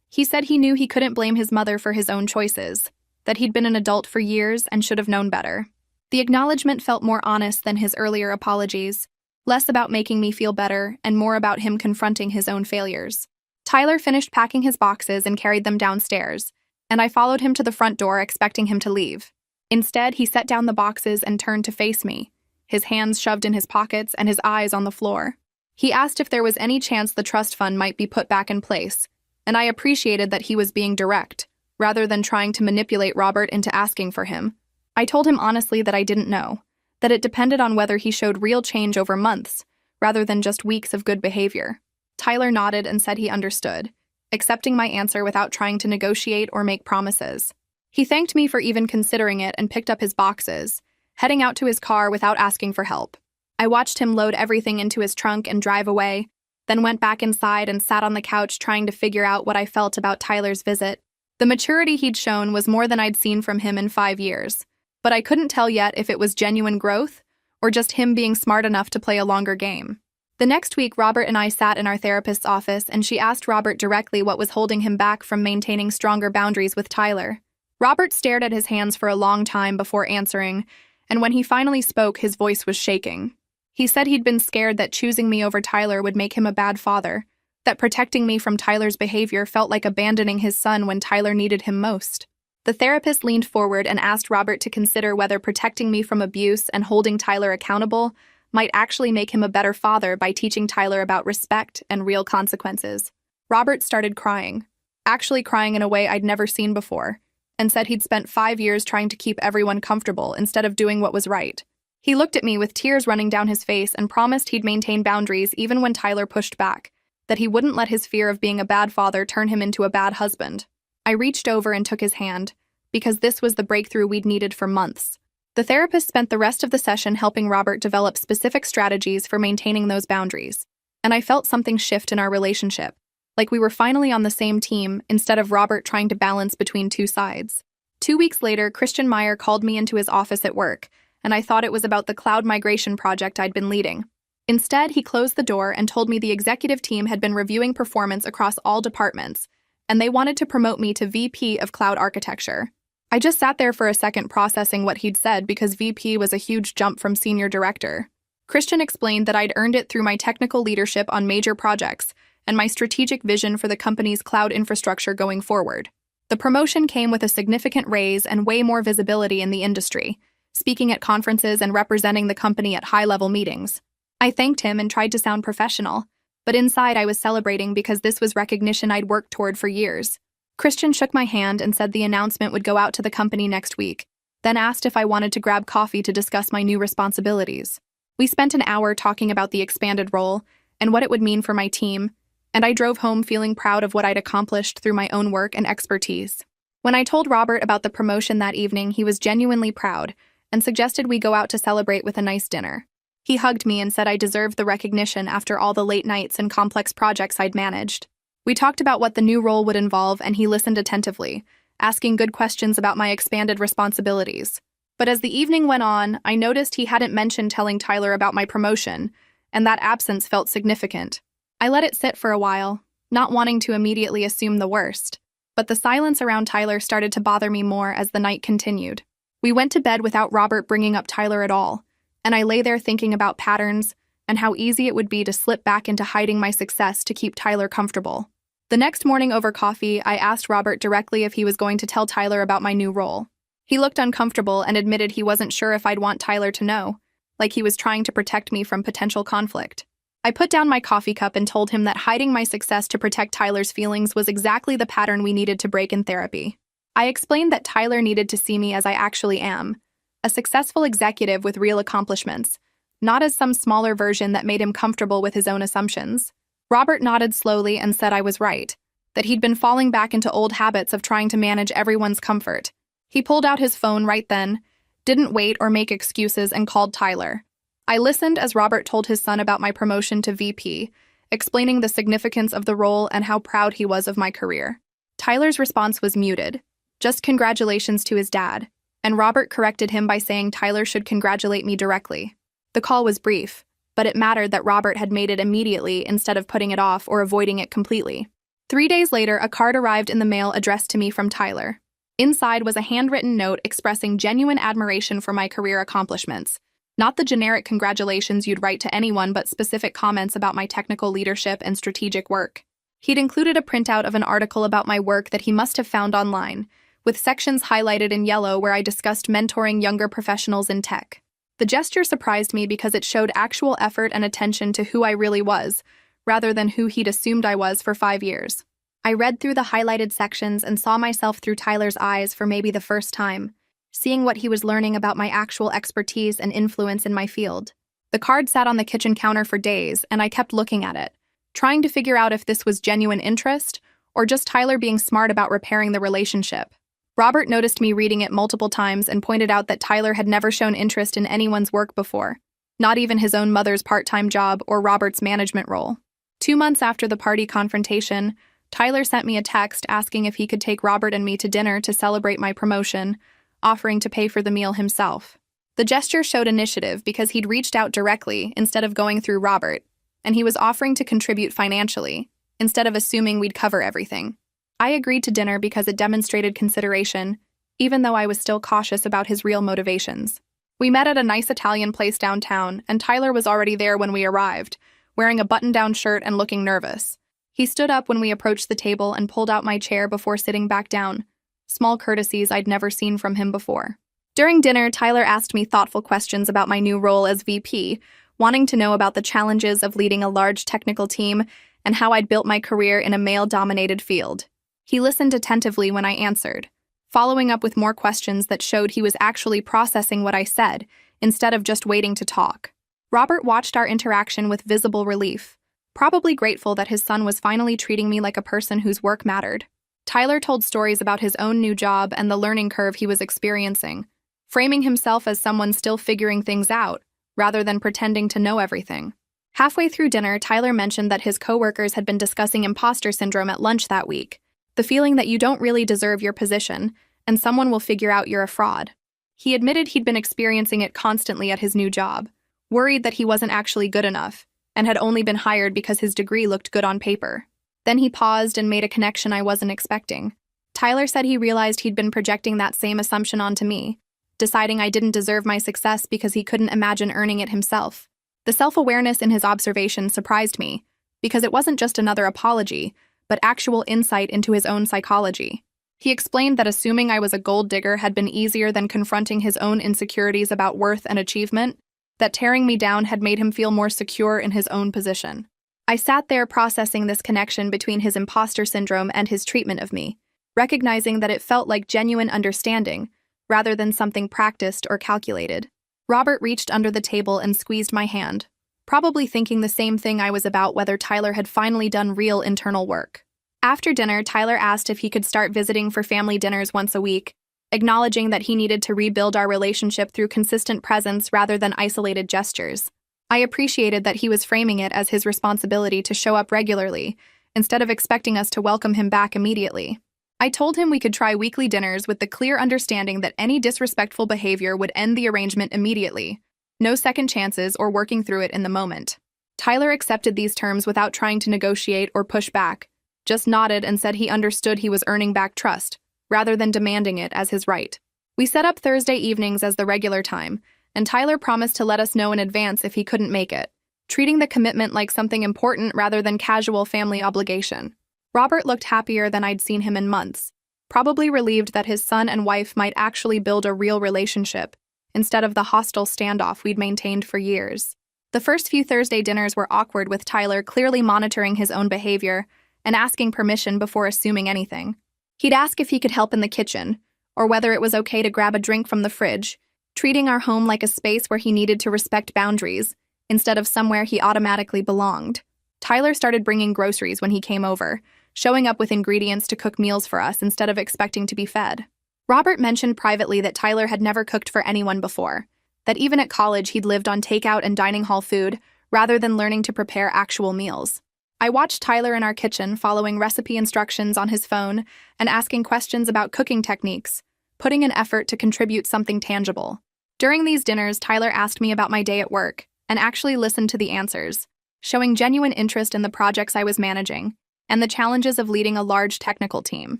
He said he knew he couldn't blame his mother for his own choices, that he'd been an adult for years and should have known better. The acknowledgement felt more honest than his earlier apologies, less about making me feel better and more about him confronting his own failures. Tyler finished packing his boxes and carried them downstairs, and I followed him to the front door expecting him to leave. Instead, he set down the boxes and turned to face me, his hands shoved in his pockets and his eyes on the floor. He asked if there was any chance the trust fund might be put back in place, and I appreciated that he was being direct, rather than trying to manipulate Robert into asking for him. I told him honestly that I didn't know, that it depended on whether he showed real change over months, rather than just weeks of good behavior. Tyler nodded and said he understood, accepting my answer without trying to negotiate or make promises. He thanked me for even considering it and picked up his boxes, heading out to his car without asking for help. I watched him load everything into his trunk and drive away, then went back inside and sat on the couch trying to figure out what I felt about Tyler's visit. The maturity he'd shown was more than I'd seen from him in 5 years, but I couldn't tell yet if it was genuine growth or just him being smart enough to play a longer game. The next week, Robert and I sat in our therapist's office and she asked Robert directly what was holding him back from maintaining stronger boundaries with Tyler. Robert stared at his hands for a long time before answering, and when he finally spoke, his voice was shaking. He said he'd been scared that choosing me over Tyler would make him a bad father, that protecting me from Tyler's behavior felt like abandoning his son when Tyler needed him most. The therapist leaned forward and asked Robert to consider whether protecting me from abuse and holding Tyler accountable might actually make him a better father by teaching Tyler about respect and real consequences. Robert started crying, actually crying in a way I'd never seen before, and said he'd spent 5 years trying to keep everyone comfortable instead of doing what was right. He looked at me with tears running down his face and promised he'd maintain boundaries even when Tyler pushed back, that he wouldn't let his fear of being a bad father turn him into a bad husband. I reached over and took his hand, because this was the breakthrough we'd needed for months. The therapist spent the rest of the session helping Robert develop specific strategies for maintaining those boundaries, and I felt something shift in our relationship, like we were finally on the same team instead of Robert trying to balance between two sides. 2 weeks later, Christian Meyer called me into his office at work, and I thought it was about the cloud migration project I'd been leading. Instead, he closed the door and told me the executive team had been reviewing performance across all departments, and they wanted to promote me to VP of Cloud Architecture. I just sat there for a second processing what he'd said because VP was a huge jump from Senior Director. Christian explained that I'd earned it through my technical leadership on major projects and my strategic vision for the company's cloud infrastructure going forward. The promotion came with a significant raise and way more visibility in the industry, speaking at conferences and representing the company at high-level meetings. I thanked him and tried to sound professional, but inside I was celebrating because this was recognition I'd worked toward for years. Christian shook my hand and said the announcement would go out to the company next week, then asked if I wanted to grab coffee to discuss my new responsibilities. We spent an hour talking about the expanded role and what it would mean for my team, and I drove home feeling proud of what I'd accomplished through my own work and expertise. When I told Robert about the promotion that evening, he was genuinely proud and suggested we go out to celebrate with a nice dinner. He hugged me and said I deserved the recognition after all the late nights and complex projects I'd managed. We talked about what the new role would involve, and he listened attentively, asking good questions about my expanded responsibilities. But as the evening went on, I noticed he hadn't mentioned telling Tyler about my promotion, and that absence felt significant. I let it sit for a while, not wanting to immediately assume the worst, but the silence around Tyler started to bother me more as the night continued. We went to bed without Robert bringing up Tyler at all, and I lay there thinking about patterns and how easy it would be to slip back into hiding my success to keep Tyler comfortable. The next morning over coffee, I asked Robert directly if he was going to tell Tyler about my new role. He looked uncomfortable and admitted he wasn't sure if I'd want Tyler to know, like he was trying to protect me from potential conflict. I put down my coffee cup and told him that hiding my success to protect Tyler's feelings was exactly the pattern we needed to break in therapy. I explained that Tyler needed to see me as I actually am, a successful executive with real accomplishments, not as some smaller version that made him comfortable with his own assumptions. Robert nodded slowly and said I was right, that he'd been falling back into old habits of trying to manage everyone's comfort. He pulled out his phone right then, didn't wait or make excuses, and called Tyler. I listened as Robert told his son about my promotion to VP, explaining the significance of the role and how proud he was of my career. Tyler's response was muted, just congratulations to his dad, and Robert corrected him by saying Tyler should congratulate me directly. The call was brief, but it mattered that Robert had made it immediately instead of putting it off or avoiding it completely. 3 days later, a card arrived in the mail addressed to me from Tyler. Inside was a handwritten note expressing genuine admiration for my career accomplishments, Not the generic congratulations you'd write to anyone, but specific comments about my technical leadership and strategic work. He'd included a printout of an article about my work that he must have found online, with sections highlighted in yellow where I discussed mentoring younger professionals in tech. The gesture surprised me because it showed actual effort and attention to who I really was, rather than who he'd assumed I was for 5 years. I read through the highlighted sections and saw myself through Tyler's eyes for maybe the first time, seeing what he was learning about my actual expertise and influence in my field. The card sat on the kitchen counter for days, and I kept looking at it, trying to figure out if this was genuine interest or just Tyler being smart about repairing the relationship. Robert noticed me reading it multiple times and pointed out that Tyler had never shown interest in anyone's work before, not even his own mother's part-time job or Robert's management role. 2 months after the party confrontation, Tyler sent me a text asking if he could take Robert and me to dinner to celebrate my promotion, offering to pay for the meal himself. The gesture showed initiative because he'd reached out directly instead of going through Robert, and he was offering to contribute financially, instead of assuming we'd cover everything. I agreed to dinner because it demonstrated consideration, even though I was still cautious about his real motivations. We met at a nice Italian place downtown, and Tyler was already there when we arrived, wearing a button-down shirt and looking nervous. He stood up when we approached the table and pulled out my chair before sitting back down, small courtesies I'd never seen from him before. During dinner, Tyler asked me thoughtful questions about my new role as VP, wanting to know about the challenges of leading a large technical team and how I'd built my career in a male-dominated field. He listened attentively when I answered, following up with more questions that showed he was actually processing what I said, instead of just waiting to talk. Robert watched our interaction with visible relief, probably grateful that his son was finally treating me like a person whose work mattered. Tyler told stories about his own new job and the learning curve he was experiencing, framing himself as someone still figuring things out, rather than pretending to know everything. Halfway through dinner, Tyler mentioned that his coworkers had been discussing imposter syndrome at lunch that week, the feeling that you don't really deserve your position, and someone will figure out you're a fraud. He admitted he'd been experiencing it constantly at his new job, worried that he wasn't actually good enough, and had only been hired because his degree looked good on paper. Then he paused and made a connection I wasn't expecting. Tyler said he realized he'd been projecting that same assumption onto me, deciding I didn't deserve my success because he couldn't imagine earning it himself. The self-awareness in his observation surprised me, because it wasn't just another apology, but actual insight into his own psychology. He explained that assuming I was a gold digger had been easier than confronting his own insecurities about worth and achievement, that tearing me down had made him feel more secure in his own position. I sat there processing this connection between his imposter syndrome and his treatment of me, recognizing that it felt like genuine understanding, rather than something practiced or calculated. Robert reached under the table and squeezed my hand, probably thinking the same thing I was about whether Tyler had finally done real internal work. After dinner, Tyler asked if he could start visiting for family dinners once a week, acknowledging that he needed to rebuild our relationship through consistent presence rather than isolated gestures. I appreciated that he was framing it as his responsibility to show up regularly, instead of expecting us to welcome him back immediately. I told him we could try weekly dinners with the clear understanding that any disrespectful behavior would end the arrangement immediately. No second chances or working through it in the moment. Tyler accepted these terms without trying to negotiate or push back, just nodded and said he understood he was earning back trust, rather than demanding it as his right. We set up Thursday evenings as the regular time, and Tyler promised to let us know in advance if he couldn't make it, treating the commitment like something important rather than casual family obligation. Robert looked happier than I'd seen him in months, probably relieved that his son and wife might actually build a real relationship, instead of the hostile standoff we'd maintained for years. The first few Thursday dinners were awkward, with Tyler clearly monitoring his own behavior and asking permission before assuming anything. He'd ask if he could help in the kitchen, or whether it was okay to grab a drink from the fridge, treating our home like a space where he needed to respect boundaries, instead of somewhere he automatically belonged. Tyler started bringing groceries when he came over, showing up with ingredients to cook meals for us instead of expecting to be fed. Robert mentioned privately that Tyler had never cooked for anyone before, that even at college he'd lived on takeout and dining hall food rather than learning to prepare actual meals. I watched Tyler in our kitchen following recipe instructions on his phone and asking questions about cooking techniques, putting in effort to contribute something tangible. During these dinners, Tyler asked me about my day at work and actually listened to the answers, showing genuine interest in the projects I was managing and the challenges of leading a large technical team.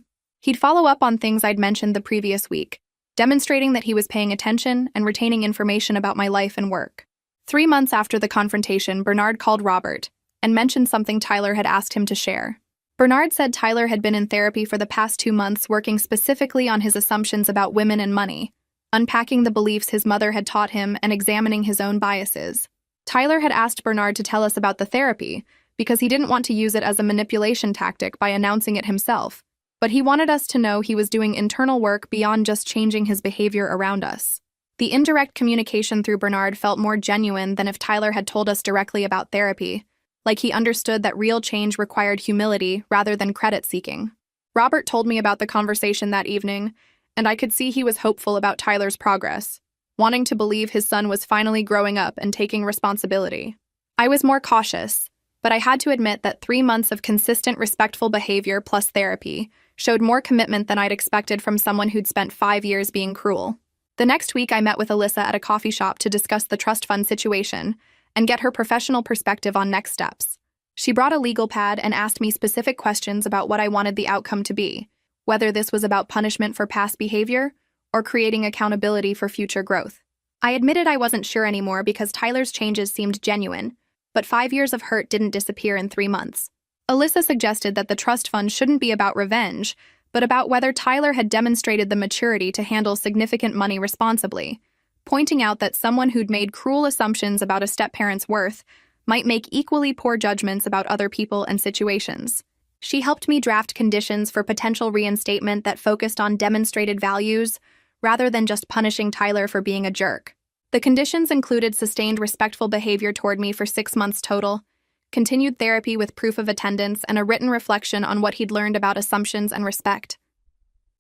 He'd follow up on things I'd mentioned the previous week, demonstrating that he was paying attention and retaining information about my life and work. 3 months after the confrontation, Bernard called Robert and mentioned something Tyler had asked him to share. Bernard said Tyler had been in therapy for the past 2 months working specifically on his assumptions about women and money, unpacking the beliefs his mother had taught him and examining his own biases. Tyler had asked Bernard to tell us about the therapy because he didn't want to use it as a manipulation tactic by announcing it himself, but he wanted us to know he was doing internal work beyond just changing his behavior around us. The indirect communication through Bernard felt more genuine than if Tyler had told us directly about therapy, like he understood that real change required humility rather than credit-seeking. Robert told me about the conversation that evening, and I could see he was hopeful about Tyler's progress, wanting to believe his son was finally growing up and taking responsibility. I was more cautious, but I had to admit that 3 months of consistent, respectful behavior plus therapy showed more commitment than I'd expected from someone who'd spent 5 years being cruel. The next week, I met with Alyssa at a coffee shop to discuss the trust fund situation and get her professional perspective on next steps. She brought a legal pad and asked me specific questions about what I wanted the outcome to be, whether this was about punishment for past behavior or creating accountability for future growth. I admitted I wasn't sure anymore because Tyler's changes seemed genuine, but 5 years of hurt didn't disappear in 3 months. Alyssa suggested that the trust fund shouldn't be about revenge, but about whether Tyler had demonstrated the maturity to handle significant money responsibly, pointing out that someone who'd made cruel assumptions about a step-parent's worth might make equally poor judgments about other people and situations. She helped me draft conditions for potential reinstatement that focused on demonstrated values rather than just punishing Tyler for being a jerk. The conditions included sustained respectful behavior toward me for 6 months total, continued therapy with proof of attendance, and a written reflection on what he'd learned about assumptions and respect.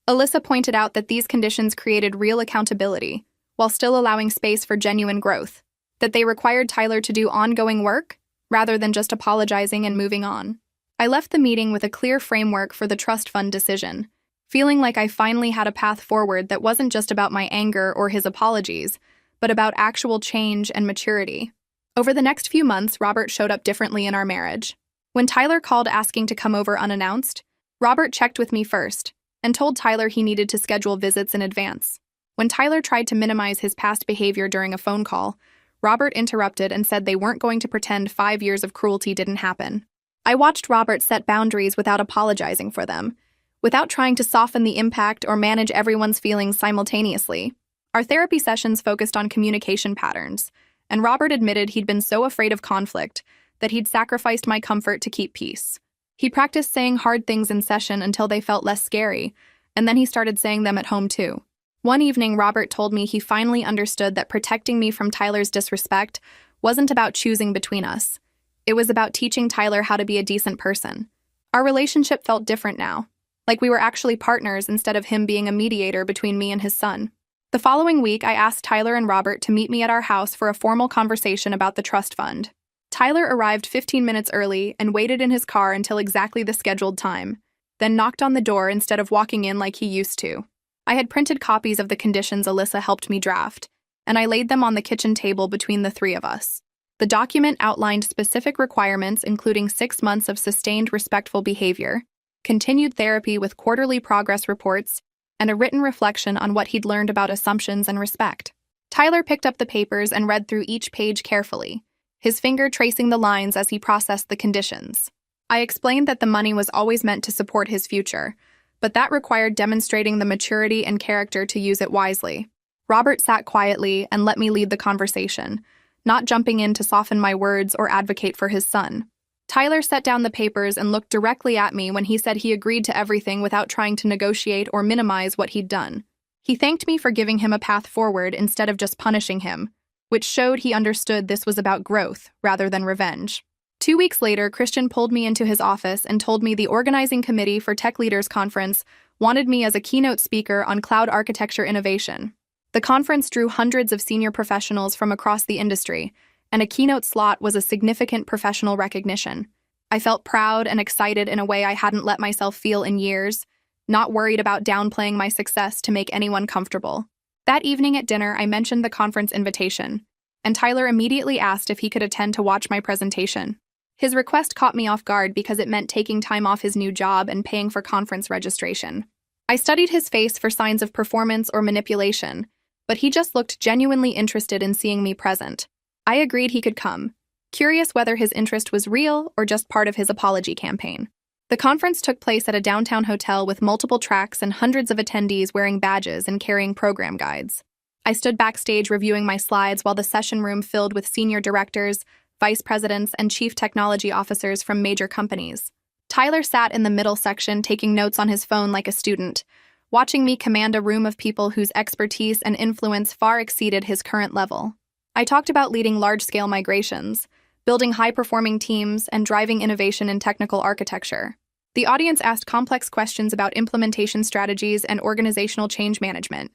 Alyssa pointed out that these conditions created real accountability, while still allowing space for genuine growth, that they required Tyler to do ongoing work, rather than just apologizing and moving on. I left the meeting with a clear framework for the trust fund decision, feeling like I finally had a path forward that wasn't just about my anger or his apologies, but about actual change and maturity. Over the next few months, Robert showed up differently in our marriage. When Tyler called asking to come over unannounced, Robert checked with me first and told Tyler he needed to schedule visits in advance. When Tyler tried to minimize his past behavior during a phone call, Robert interrupted and said they weren't going to pretend 5 years of cruelty didn't happen. I watched Robert set boundaries without apologizing for them, without trying to soften the impact or manage everyone's feelings simultaneously. Our therapy sessions focused on communication patterns, and Robert admitted he'd been so afraid of conflict that he'd sacrificed my comfort to keep peace. He practiced saying hard things in session until they felt less scary, and then he started saying them at home too. One evening, Robert told me he finally understood that protecting me from Tyler's disrespect wasn't about choosing between us. It was about teaching Tyler how to be a decent person. Our relationship felt different now, like we were actually partners instead of him being a mediator between me and his son. The following week, I asked Tyler and Robert to meet me at our house for a formal conversation about the trust fund. Tyler arrived 15 minutes early and waited in his car until exactly the scheduled time, then knocked on the door instead of walking in like he used to. I had printed copies of the conditions Alyssa helped me draft, and I laid them on the kitchen table between the three of us. The document outlined specific requirements including 6 months of sustained respectful behavior, continued therapy with quarterly progress reports, and a written reflection on what he'd learned about assumptions and respect. Tyler picked up the papers and read through each page carefully, his finger tracing the lines as he processed the conditions. I explained that the money was always meant to support his future, but that required demonstrating the maturity and character to use it wisely. Robert sat quietly and let me lead the conversation, not jumping in to soften my words or advocate for his son. Tyler set down the papers and looked directly at me when he said he agreed to everything without trying to negotiate or minimize what he'd done. He thanked me for giving him a path forward instead of just punishing him, which showed he understood this was about growth rather than revenge. 2 weeks later, Christian pulled me into his office and told me the organizing committee for Tech Leaders Conference wanted me as a keynote speaker on cloud architecture innovation. The conference drew hundreds of senior professionals from across the industry, and a keynote slot was a significant professional recognition. I felt proud and excited in a way I hadn't let myself feel in years, not worried about downplaying my success to make anyone comfortable. That evening at dinner, I mentioned the conference invitation, and Tyler immediately asked if he could attend to watch my presentation. His request caught me off guard because it meant taking time off his new job and paying for conference registration. I studied his face for signs of performance or manipulation, but he just looked genuinely interested in seeing me present. I agreed he could come, curious whether his interest was real or just part of his apology campaign. The conference took place at a downtown hotel with multiple tracks and hundreds of attendees wearing badges and carrying program guides. I stood backstage reviewing my slides while the session room filled with senior directors, vice presidents, and chief technology officers from major companies. Tyler sat in the middle section taking notes on his phone like a student, watching me command a room of people whose expertise and influence far exceeded his current level. I talked about leading large-scale migrations, building high-performing teams, and driving innovation in technical architecture. The audience asked complex questions about implementation strategies and organizational change management,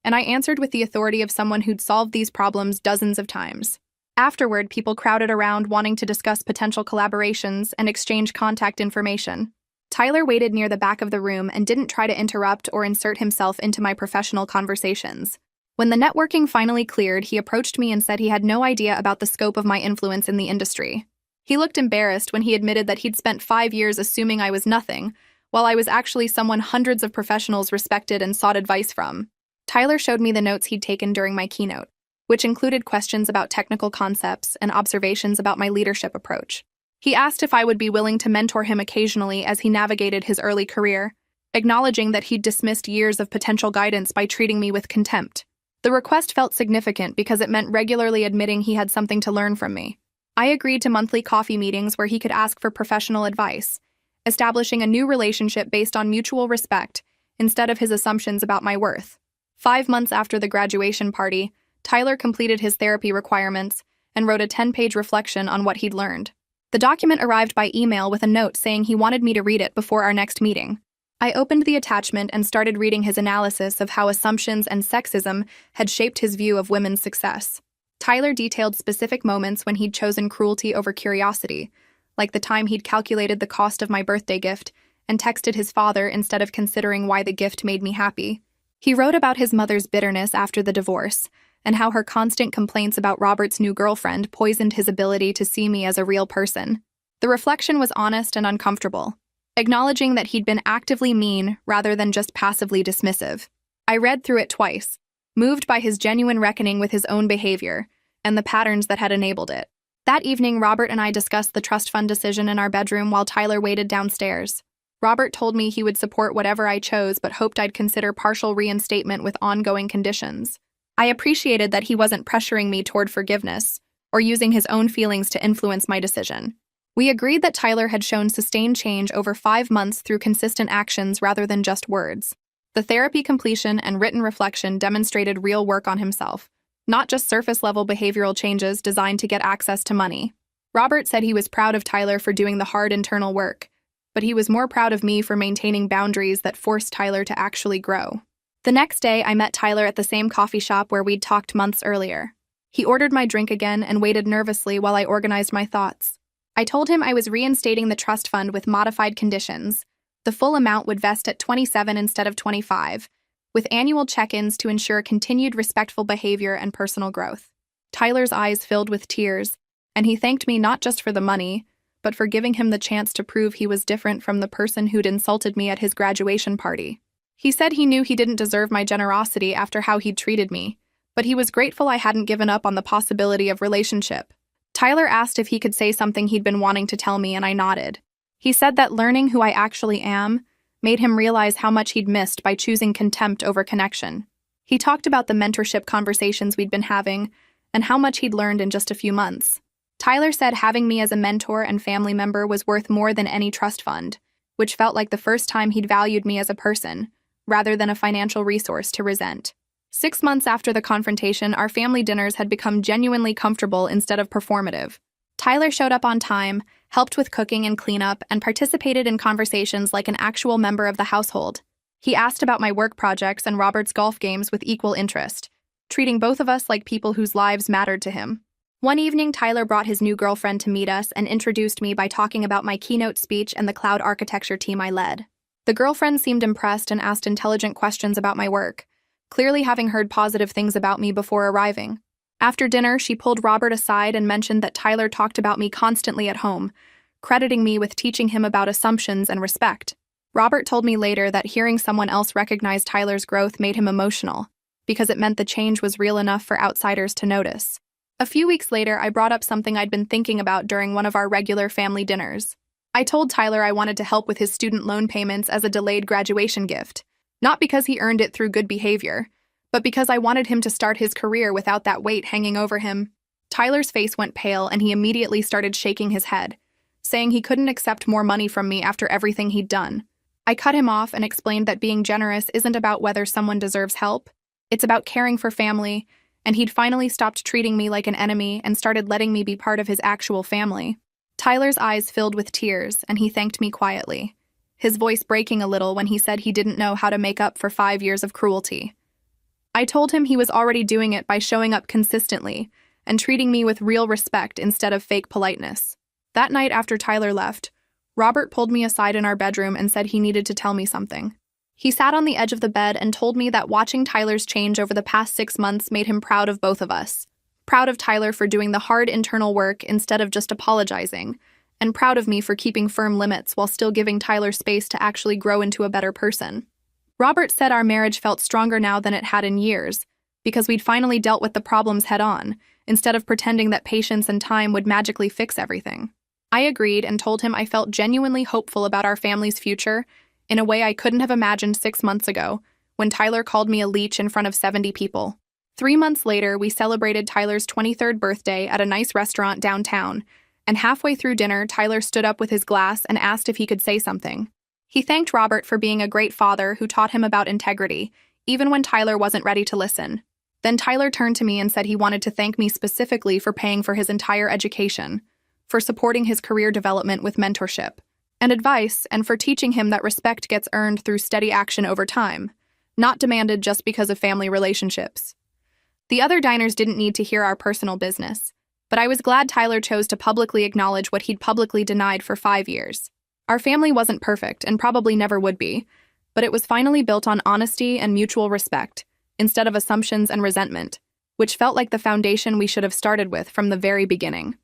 and I answered with the authority of someone who'd solved these problems dozens of times. Afterward, people crowded around wanting to discuss potential collaborations and exchange contact information. Tyler waited near the back of the room and didn't try to interrupt or insert himself into my professional conversations. When the networking finally cleared, he approached me and said he had no idea about the scope of my influence in the industry. He looked embarrassed when he admitted that he'd spent 5 years assuming I was nothing, while I was actually someone hundreds of professionals respected and sought advice from. Tyler showed me the notes he'd taken during my keynote, which included questions about technical concepts and observations about my leadership approach. He asked if I would be willing to mentor him occasionally as he navigated his early career, acknowledging that he'd dismissed years of potential guidance by treating me with contempt. The request felt significant because it meant regularly admitting he had something to learn from me. I agreed to monthly coffee meetings where he could ask for professional advice, establishing a new relationship based on mutual respect instead of his assumptions about my worth. 5 months after the graduation party, Tyler completed his therapy requirements and wrote a 10-page reflection on what he'd learned. The document arrived by email with a note saying he wanted me to read it before our next meeting. I opened the attachment and started reading his analysis of how assumptions and sexism had shaped his view of women's success. Tyler detailed specific moments when he'd chosen cruelty over curiosity, like the time he'd calculated the cost of my birthday gift and texted his father instead of considering why the gift made me happy. He wrote about his mother's bitterness after the divorce, and how her constant complaints about Robert's new girlfriend poisoned his ability to see me as a real person. The reflection was honest and uncomfortable, acknowledging that he'd been actively mean rather than just passively dismissive. I read through it twice, moved by his genuine reckoning with his own behavior and the patterns that had enabled it. That evening, Robert and I discussed the trust fund decision in our bedroom while Tyler waited downstairs. Robert told me he would support whatever I chose but hoped I'd consider partial reinstatement with ongoing conditions. I appreciated that he wasn't pressuring me toward forgiveness or using his own feelings to influence my decision. We agreed that Tyler had shown sustained change over 5 months through consistent actions rather than just words. The therapy completion and written reflection demonstrated real work on himself, not just surface-level behavioral changes designed to get access to money. Robert said he was proud of Tyler for doing the hard internal work, but he was more proud of me for maintaining boundaries that forced Tyler to actually grow. The next day, I met Tyler at the same coffee shop where we'd talked months earlier. He ordered my drink again and waited nervously while I organized my thoughts. I told him I was reinstating the trust fund with modified conditions. The full amount would vest at 27 instead of 25, with annual check-ins to ensure continued respectful behavior and personal growth. Tyler's eyes filled with tears, and he thanked me not just for the money, but for giving him the chance to prove he was different from the person who'd insulted me at his graduation party. He said he knew he didn't deserve my generosity after how he'd treated me, but he was grateful I hadn't given up on the possibility of relationship. Tyler asked if he could say something he'd been wanting to tell me, and I nodded. He said that learning who I actually am made him realize how much he'd missed by choosing contempt over connection. He talked about the mentorship conversations we'd been having and how much he'd learned in just a few months. Tyler said having me as a mentor and family member was worth more than any trust fund, which felt like the first time he'd valued me as a person, rather than a financial resource to resent. 6 months after the confrontation, our family dinners had become genuinely comfortable instead of performative. Tyler showed up on time, helped with cooking and cleanup, and participated in conversations like an actual member of the household. He asked about my work projects and Robert's golf games with equal interest, treating both of us like people whose lives mattered to him. One evening, Tyler brought his new girlfriend to meet us and introduced me by talking about my keynote speech and the cloud architecture team I led. The girlfriend seemed impressed and asked intelligent questions about my work, clearly having heard positive things about me before arriving. After dinner, she pulled Robert aside and mentioned that Tyler talked about me constantly at home, crediting me with teaching him about assumptions and respect. Robert told me later that hearing someone else recognize Tyler's growth made him emotional, because it meant the change was real enough for outsiders to notice. A few weeks later, I brought up something I'd been thinking about during one of our regular family dinners. I told Tyler I wanted to help with his student loan payments as a delayed graduation gift, not because he earned it through good behavior, but because I wanted him to start his career without that weight hanging over him. Tyler's face went pale and he immediately started shaking his head, saying he couldn't accept more money from me after everything he'd done. I cut him off and explained that being generous isn't about whether someone deserves help. It's about caring for family, and he'd finally stopped treating me like an enemy and started letting me be part of his actual family. Tyler's eyes filled with tears, and he thanked me quietly, his voice breaking a little when he said he didn't know how to make up for 5 years of cruelty. I told him he was already doing it by showing up consistently and treating me with real respect instead of fake politeness. That night after Tyler left, Robert pulled me aside in our bedroom and said he needed to tell me something. He sat on the edge of the bed and told me that watching Tyler's change over the past 6 months made him proud of both of us. Proud of Tyler for doing the hard internal work instead of just apologizing, and proud of me for keeping firm limits while still giving Tyler space to actually grow into a better person. Robert said our marriage felt stronger now than it had in years, because we'd finally dealt with the problems head-on, instead of pretending that patience and time would magically fix everything. I agreed and told him I felt genuinely hopeful about our family's future in a way I couldn't have imagined 6 months ago, when Tyler called me a leech in front of 70 people. 3 months later, we celebrated Tyler's 23rd birthday at a nice restaurant downtown, and halfway through dinner, Tyler stood up with his glass and asked if he could say something. He thanked Robert for being a great father who taught him about integrity, even when Tyler wasn't ready to listen. Then Tyler turned to me and said he wanted to thank me specifically for paying for his entire education, for supporting his career development with mentorship and advice, and for teaching him that respect gets earned through steady action over time, not demanded just because of family relationships. The other diners didn't need to hear our personal business, but I was glad Tyler chose to publicly acknowledge what he'd publicly denied for 5 years. Our family wasn't perfect and probably never would be, but it was finally built on honesty and mutual respect, instead of assumptions and resentment, which felt like the foundation we should have started with from the very beginning.